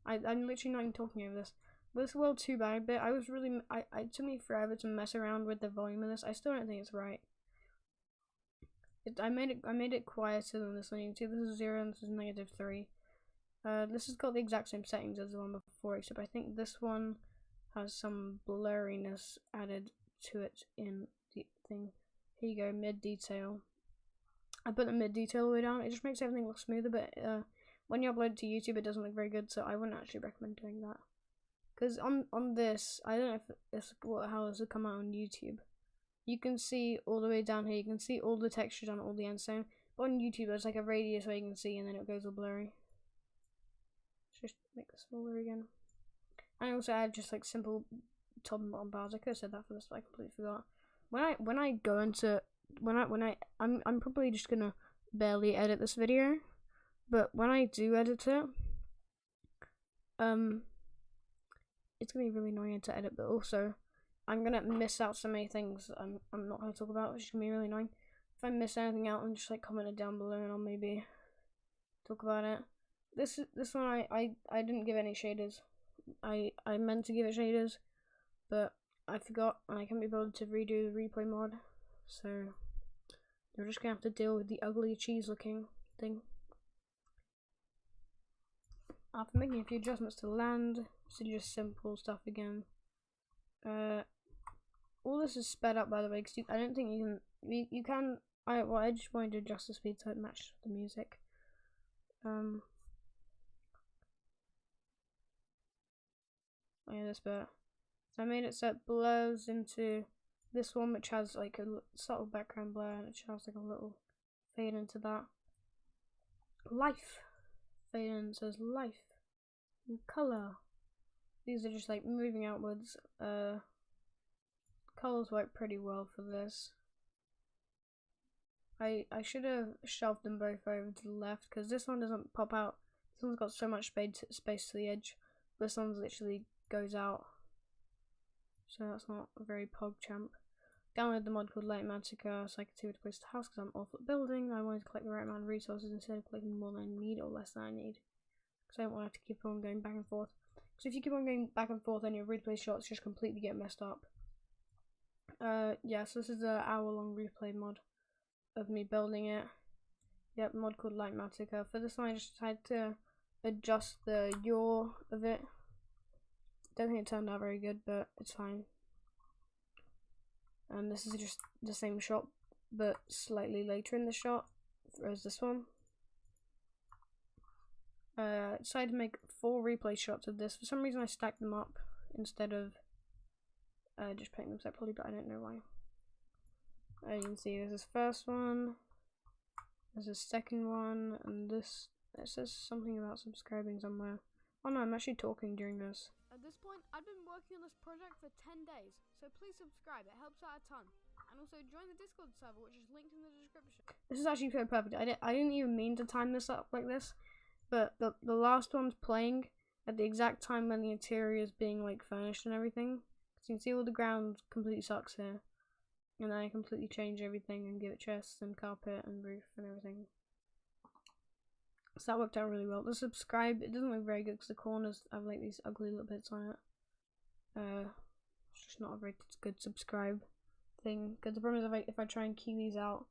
I'm literally not even talking over this. This World Too Bad bit, I was really, it took me forever to mess around with the volume of this. I still don't think it's right. I made it quieter than this one. You can see this is 0 and this is -3. This has got the exact same settings as the one before, except I think this one has some blurriness added to it in the thing. Here you go, mid detail. I put the mid detail all the way down. It just makes everything look smoother, but when you upload it to YouTube, it doesn't look very good, so I wouldn't actually recommend doing that. Because on this, I don't know if how this would come out on YouTube. You can see all the way down here, you can see all the textures on all the end zone. But on YouTube, there's like a radius where you can see, and then it goes all blurry. Let's just make this smaller again. And I also add just like simple top and bottom bars. I could have said that for this, but I completely forgot. When I go into I'm probably just gonna barely edit this video, but when I do edit it, it's gonna be really annoying to edit, but also I'm gonna miss out so many things I'm not gonna talk about, which is gonna be really annoying. If I miss anything out, then just like comment it down below and I'll maybe talk about it. This one I didn't give any shaders. I meant to give it shaders, but I forgot and I can't be bothered to redo the replay mod, so you're just gonna have to deal with the ugly cheese looking thing. After making a few adjustments to land, so just simple stuff again. All this is sped up, by the way, because I don't think you can. I just wanted to adjust the speed so it matched the music. Oh yeah, this bit. So I made it so it blurs into this one, which has like a subtle background blur, and it has like a little fade into that. Life. Fade in says life. And color. These are just like moving outwards. Colors work pretty well for this. I should have shoved them both over to the left because this one doesn't pop out. This one's got so much space to the edge. This one's literally goes out. So that's not a very PogChamp. Download the mod called Lightmatica so I could see where to place the house because I'm awful at building. I wanted to collect the right amount of resources instead of collecting more than I need or less than I need. Because I don't want to have to keep on going back and forth. So if you keep on going back and forth, then your replay shots just completely get messed up. Yeah, so this is an hour-long replay mod of me building it. Yep, mod called Lightmatica. For this one, I just decided to adjust the yaw of it. Don't think it turned out very good, but it's fine. And this is just the same shot, but slightly later in the shot as this one. I decided to make 4 replay shots of this. For some reason I stacked them up instead of just putting them separately, but I don't know why. You can see there's this first one, there's a second one, and this, it says something about subscribing somewhere. Oh no, I'm actually talking during this.
A At this point, I've been working on this project for 10 days, so please subscribe, it helps out a ton. And also join the Discord server, which is linked in the description.
This is actually so perfect. I didn't even mean to time this up like this, but the last one's playing at the exact time when the interior is being like furnished and everything. So you can see all the ground completely sucks here. And then I completely change everything and give it chests and carpet and roof and everything. So that worked out really well. The subscribe, it doesn't look very good because the corners have like these ugly little bits on it. It's just not a very good subscribe thing. Because the problem is if I try and key these out,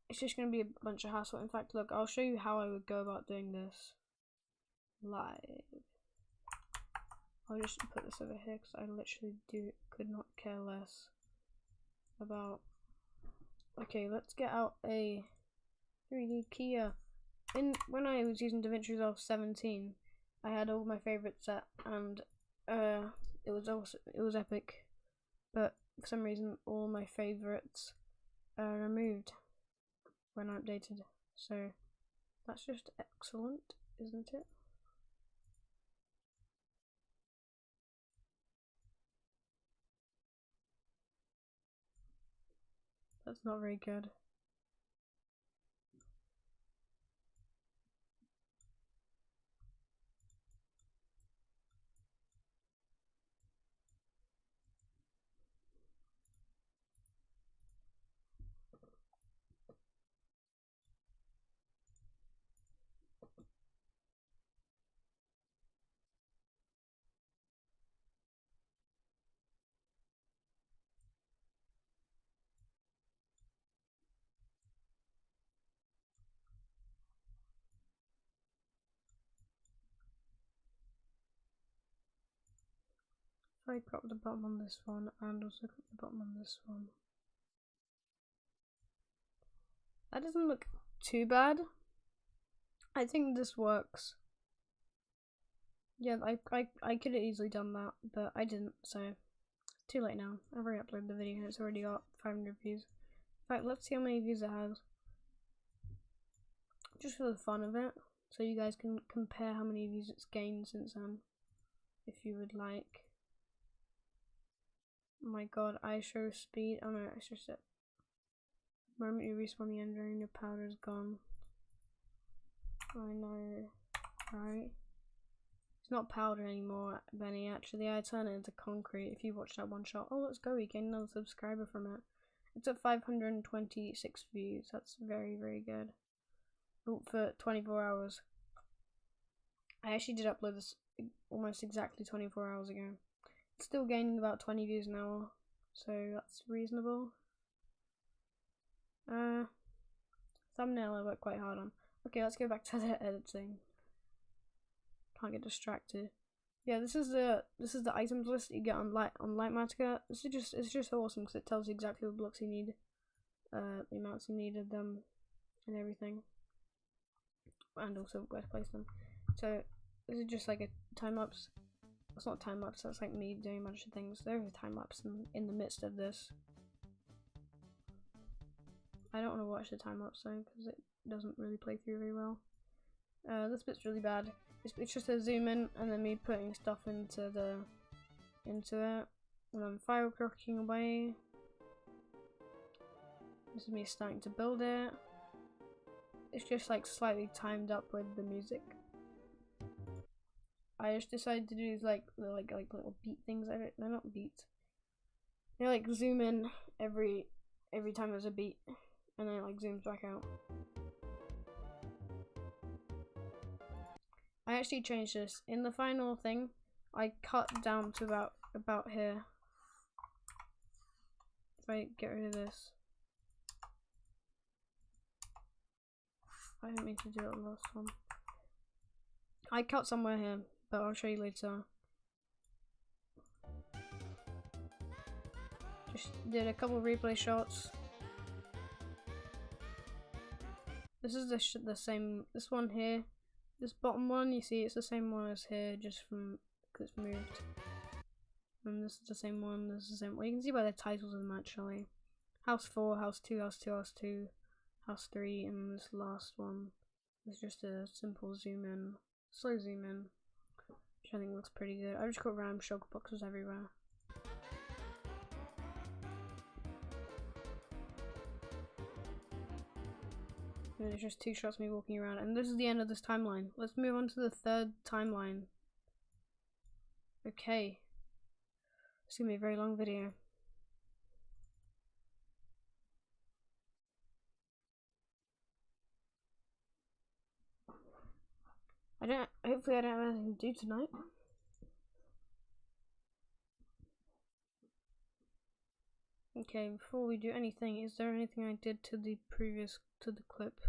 it's just going to be a bunch of hassle. In fact, look, I'll show you how I would go about doing this live. I'll just put this over here because I literally could not care less about. Okay, let's get out a 3D keyer. When I was using DaVinci Resolve 17, I had all my favorites set, and it was epic. But for some reason, all my favorites are removed when I updated. So that's just excellent, isn't it? That's not very good. I crop the bottom on this one and also crop the bottom on this one. That doesn't look too bad. I think this works. Yeah, I could have easily done that, but I didn't, so it's too late now. I've already uploaded the video, it's already got 500 views. In fact, let's see how many views it has. Just for the fun of it, so you guys can compare how many views it's gained since then, if you would like. Oh my god, I show speed. Oh no, it's just it. The moment you respawn the engine, your powder is gone. I know, right? It's not powder anymore, Benny. Actually, I turn it into concrete. If you watch that one shot, oh, let's go. We gained another subscriber from it. It's at 526 views. That's very, very good. Oh, for 24 hours. I actually did upload this almost exactly 24 hours ago. It's still gaining about 20 views an hour, so that's reasonable. Thumbnail I worked quite hard on. Okay, let's go back to the editing. Can't get distracted. Yeah, this is the items list that you get on Lightmatica. It's just awesome because it tells you exactly what blocks you need, the amounts you needed them, and everything, and also where to place them. So this is just like a time lapse. It's not time lapse. That's like me doing a bunch of things. There's a time lapse in the midst of this. I don't want to watch the time lapse though because it doesn't really play through very well. This bit's really bad. It's just a zoom in and then me putting stuff into it, and I'm file clocking away. This is me starting to build it. It's just like slightly timed up with the music. I just decided to do these like little beat things. They're not beats. They like zoom in every time there's a beat, and then it like zooms back out. I actually changed this in the final thing. I cut down to about here. If I get rid of this, I didn't mean to do it on the last one. I cut somewhere here, but I'll show you later. Just did a couple replay shots. This is the same. This one here. This bottom one, you see, it's the same one as here, just from because it's moved. And this is the same one. This is the same. Well, you can see by the titles of them actually. House 4, House 2, House 2, House 2, House 3, and this last one is just a simple zoom in, slow zoom in, which I think looks pretty good. I just got random sugar boxes everywhere. And there's just 2 shots of me walking around, and this is the end of this timeline. Let's move on to the 3rd timeline. Okay. It's gonna be a very long video. Hopefully I don't have anything to do tonight. Okay, before we do anything, is there anything I did to the clip?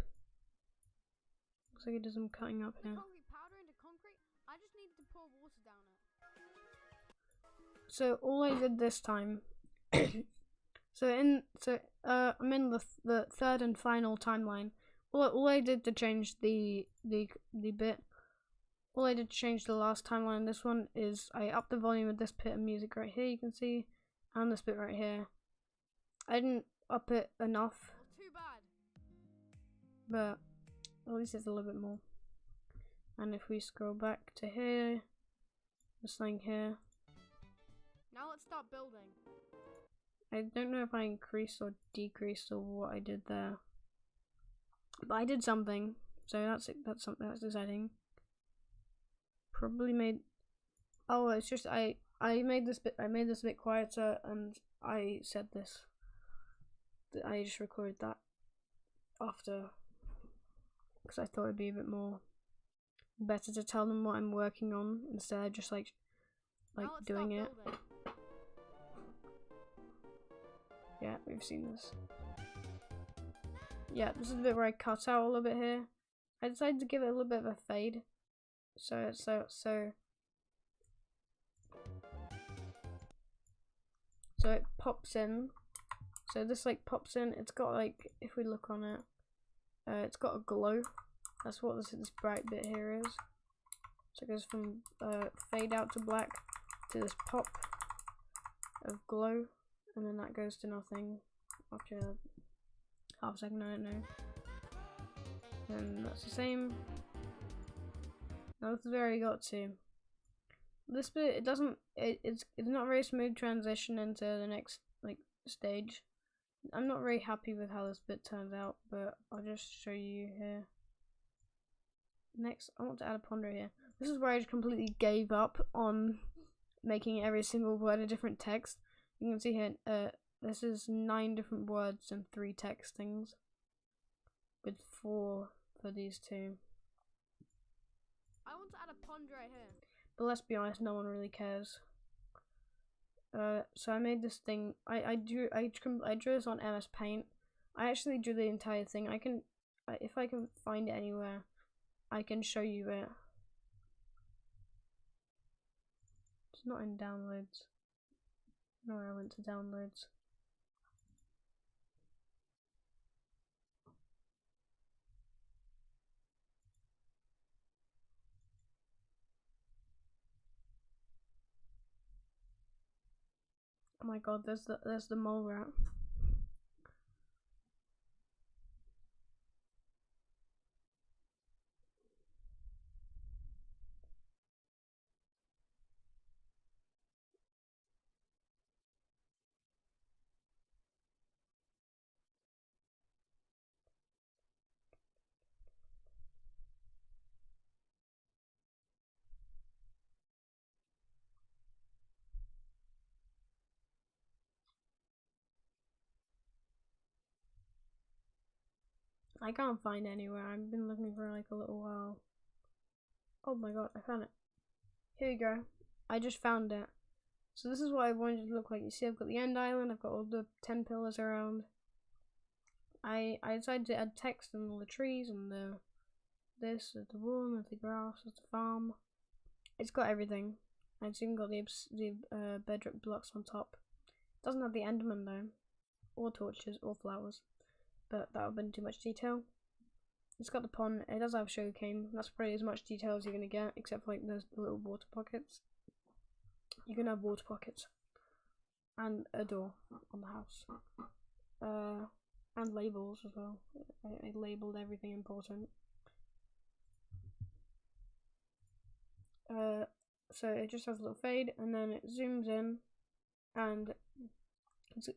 Looks like it does some cutting up here.
Concrete powder into concrete. I just needed to pour water down it.
So all I did this time, I'm in the 3rd and final timeline. All I did to change the bit. All I did to change the last timeline, this one, is I upped the volume of this bit of music right here, you can see, and this bit right here. I didn't up it enough.
Too bad.
But at least it's a little bit more. And if we scroll back to here, this thing here.
Now let's start building.
I don't know if I increased or decreased or what I did there. But I did something, so that's something that's exciting. Probably made. Oh, it's just I made this a bit quieter, and I said this. I just recorded that after, because I thought it'd be a bit more better to tell them what I'm working on instead of just like doing it. Yeah, we've seen this. Yeah, this is the bit where I cut out a little bit here. I decided to give it a little bit of a fade. So it pops in. So this like pops in. It's got like, if we look on it, it's got a glow. That's what this bright bit here is. So it goes from fade out to black to this pop of glow, and then that goes to nothing after half a second. I don't know. And that's the same. Now this is where I got to. This bit, it's not a very smooth transition into the next like stage. I'm not very happy with how this bit turns out, but I'll just show you here. Next, I want to add a ponder here. This is where I just completely gave up on making every single word a different text. You can see here, this is 9 different words and 3 text things, with 4 for these 2.
I want to add a pond right here.
But let's be honest, no one really cares. So I made this thing. I drew this on MS Paint. I actually drew the entire thing. If I can find it anywhere, I can show you it. It's not in downloads. No, I went to downloads. Oh my god, there's the mole rat. I can't find it anywhere. I've been looking for like a little while. Oh my god, I found it. Here we go. I just found it. So this is what I wanted it to look like. You see, I've got the end island. I've got all the 10 pillars around. I decided to add text and all the trees and the the wool, the grass, the farm. It's got everything. It's even got the bedrock blocks on top. It doesn't have the enderman though, or torches, or flowers. But that would have been too much detail. It's got the pond. It does have sugarcane. That's probably as much detail as you're gonna get, except for like those little water pockets. You can have water pockets and a door on the house, and labels as well. I labeled everything important. so it just has a little fade, and then it zooms in, and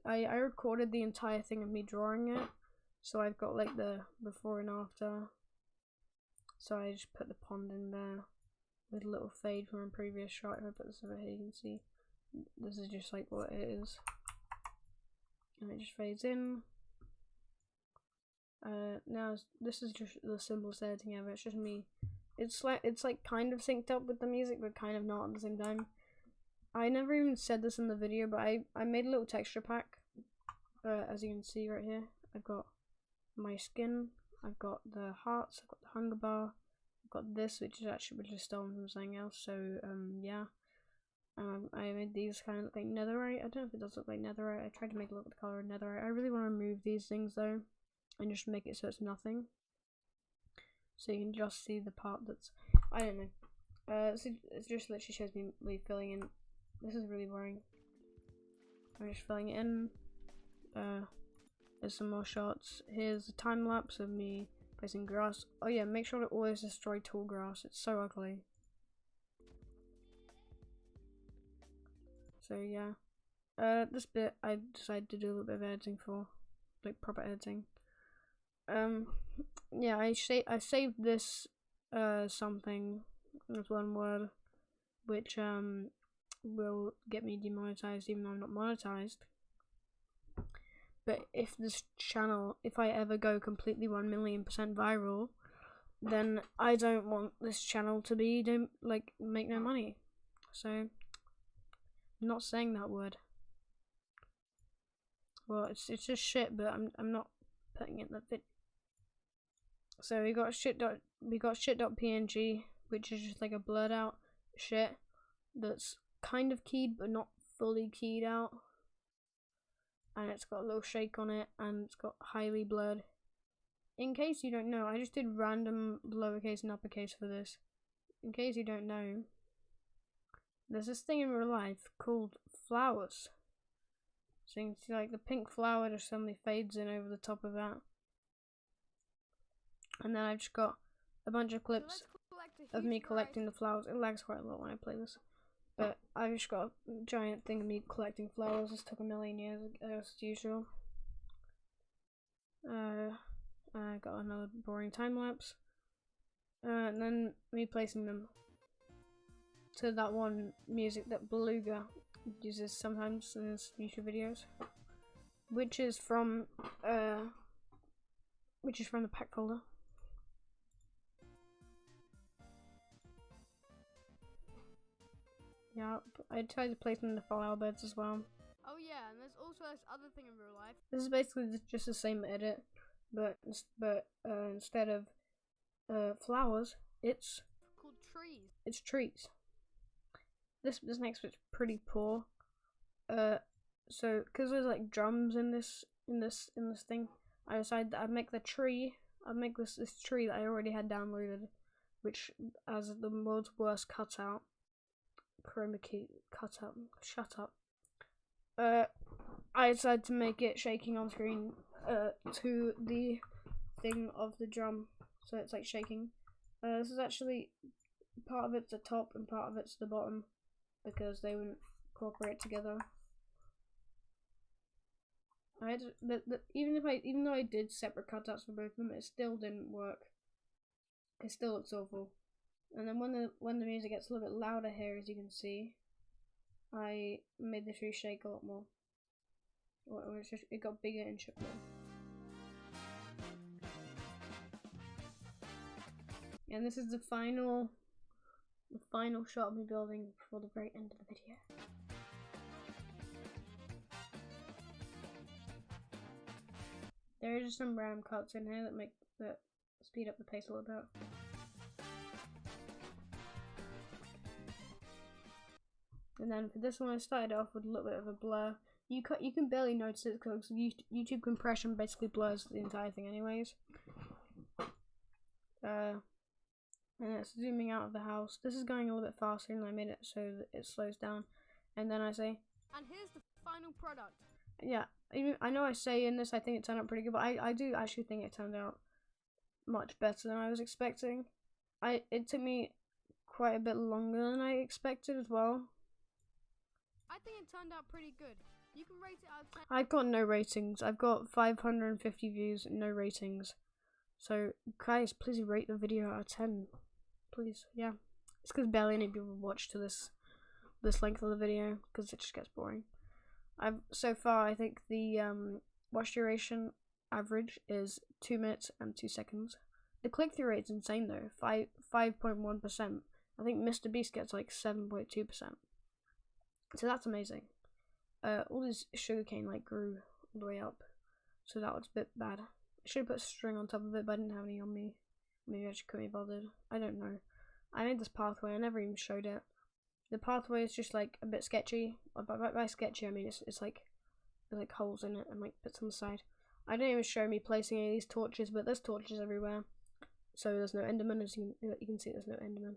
I recorded the entire thing of me drawing it, so I've got like the before and after. So I just put the pond in there with a little fade from a previous shot. If I put this over here, you can see this is just like what it is, and it just fades in. Now this is just the simplest editing ever. It's just me. It's like kind of synced up with the music, but kind of not at the same time. I never even said this in the video, but I made a little texture pack. As you can see right here, I've got my skin, I've got the hearts, I've got the hunger bar, I've got this, which is stolen from something else. So yeah. I made these kind of look like netherite. I don't know if it does look like netherite. I tried to make it look the color of netherite. I really want to remove these things though, and just make it so it's nothing. So you can just see the part that's, I don't know. So it just literally shows me filling in. This is really boring. I'm just filling it in. There's some more shots. Here's a time lapse of me placing grass. Oh yeah, make sure to always destroy tall grass. It's so ugly. So yeah, this bit I decided to do a little bit of editing for, like proper editing. Yeah, I saved this something with one word, which will get me demonetized even though I'm not monetized. But if this channel, if I ever go completely 1,000,000% viral, then I don't want this channel to be make no money. So I'm not saying that word. Well, it's just shit, but I'm not putting it in the vid. So we got shit.png, which is just like a blurred out shit that's kind of keyed but not fully keyed out, and it's got a little shake on it, and it's got highly blurred. In case you don't know, I just did random lowercase and uppercase for this. In case you don't know, there's this thing in real life called flowers. So you can see like the pink flower just suddenly fades in over the top of that. And then I've just got a bunch of clips of me collecting the flowers. It lags quite a lot when I play this, but I've just got a giant thing of me collecting flowers. This took 1,000,000 years as usual. I got another boring time lapse, and then me placing them to that one music that Beluga uses sometimes in his YouTube videos, which is from the pack folder. Yeah, I tried to place them in the flower beds as well.
Oh yeah, and there's also this other thing in real life.
This is basically just the same edit, but instead of flowers, it's
called trees.
It's trees. This next bit's pretty poor. So because there's like drums in this thing, I decided that I'd make the tree. I'd make this tree that I already had downloaded, which has the world's worst cutout. Chroma key cutout. Shut up. I decided to make it shaking on screen to the thing of the drum, so it's like shaking. This is actually part of it's the top and part of it's the bottom because they wouldn't cooperate together. I had even though I did separate cutouts for both of them, it still didn't work. It still looks awful. And then when the music gets a little bit louder here, as you can see, I made the tree shake a lot more. It got bigger and shook more. And this is the final shot of me building before the very end of the video. There are just some random cuts in here that speed up the pace a little bit. And then for this one, I started off with a little bit of a blur. You can barely notice it because YouTube compression basically blurs the entire thing, anyways. And it's zooming out of the house. This is going a little bit faster, and I made it so that it slows down. And then I say,
and here's the final product.
Yeah, I know I say in this I think it turned out pretty good, but I do actually think it turned out much better than I was expecting. It took me quite a bit longer than I expected as well.
I think it turned out pretty good. You can rate it out of 10.
I've got no ratings. I've got 550 views, no ratings. So, guys, please rate the video out of 10. Please, yeah. It's because barely any people watch to this length of the video, because it just gets boring. So far, I think the watch duration average is 2 minutes and 2 seconds. The click-through rate's insane though, 5.1%. I think Mr. Beast gets like 7.2%. So that's amazing. All this sugarcane like grew all the way up, so that looks a bit bad. I should have put a string on top of it, but I didn't have any on me. Maybe I just couldn't be bothered. I don't know. I made this pathway. I never even showed it. The pathway is just like a bit sketchy. By sketchy, I mean it's like there's like holes in it and like bits on the side. I didn't even show me placing any of these torches, but there's torches everywhere. So there's no Enderman, as you can see. There's no Enderman.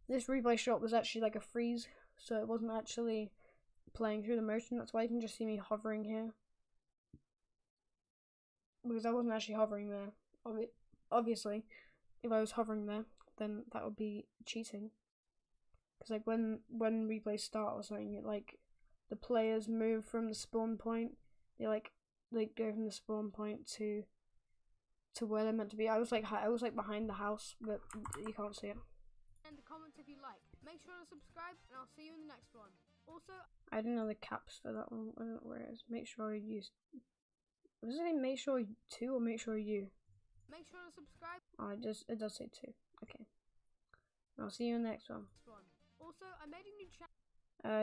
This replay shot was actually like a freeze, so it wasn't actually playing through the motion. That's why you can just see me hovering here, because I wasn't actually hovering there. Obviously, if I was hovering there, then that would be cheating. Because like when replays start or something, it, like the players move from the spawn point. They go from the spawn point to where they're meant to be. I was like behind the house, but you can't see it.
And the comments if you like. Make sure to subscribe, and I'll see you in the next one. Also,
I didn't know the caps for that one. I don't know where it is. Make sure you use. Does it say make sure 2 or make sure you?
Make sure to subscribe.
Oh, it does say 2. Okay. I'll see you in the next one.
Also, I made a new channel.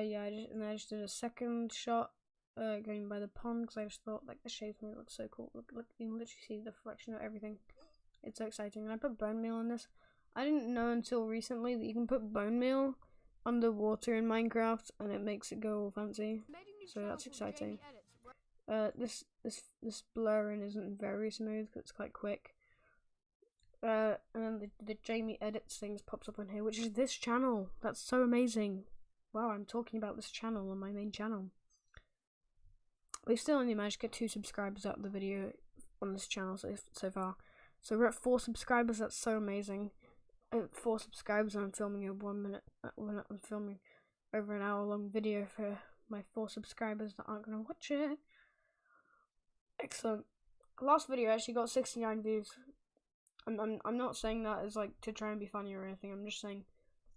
Yeah, I just did a second shot, going by the pond, because I just thought like the shades made it look so cool. Look, you can literally see the reflection of everything. It's so exciting. And I put bone meal in this. I didn't know until recently that you can put bone meal underwater in Minecraft, and it makes it go all fancy. So that's exciting. This blurring isn't very smooth because it's quite quick. And then the Jamie Edits things pops up on here, which is this channel. That's so amazing. Wow, I'm talking about this channel on my main channel. We've still only managed to get 2 subscribers out of the video on this channel so far. So we're at 4 subscribers. That's so amazing. At 4 subscribers, and I'm filming a 1 minute. I'm filming over an hour long video for my 4 subscribers that aren't gonna watch it. Excellent. Last video actually got 69 views. I'm not saying that as like to try and be funny or anything. I'm just saying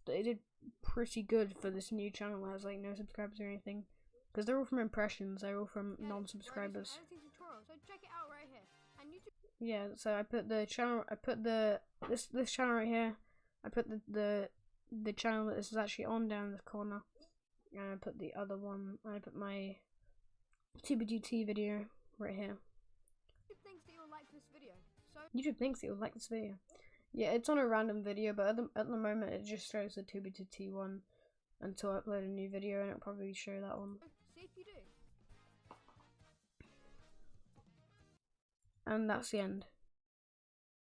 that it did pretty good for this new channel that has like no subscribers or anything, because they're all from impressions. They're all from non-subscribers.
So check it out right here. And YouTube.
Yeah. So I put the channel. I put this channel right here. I put the channel that this is actually on down in this corner, and I put the other one. I put my TBGT video right here.
YouTube thinks that you'll like this video.
YouTube thinks that you'll like this video. Yeah, it's on a random video, but at the moment it just shows the 2BTT one until I upload a new video, and it'll probably show that one.
See if you do.
And that's the end.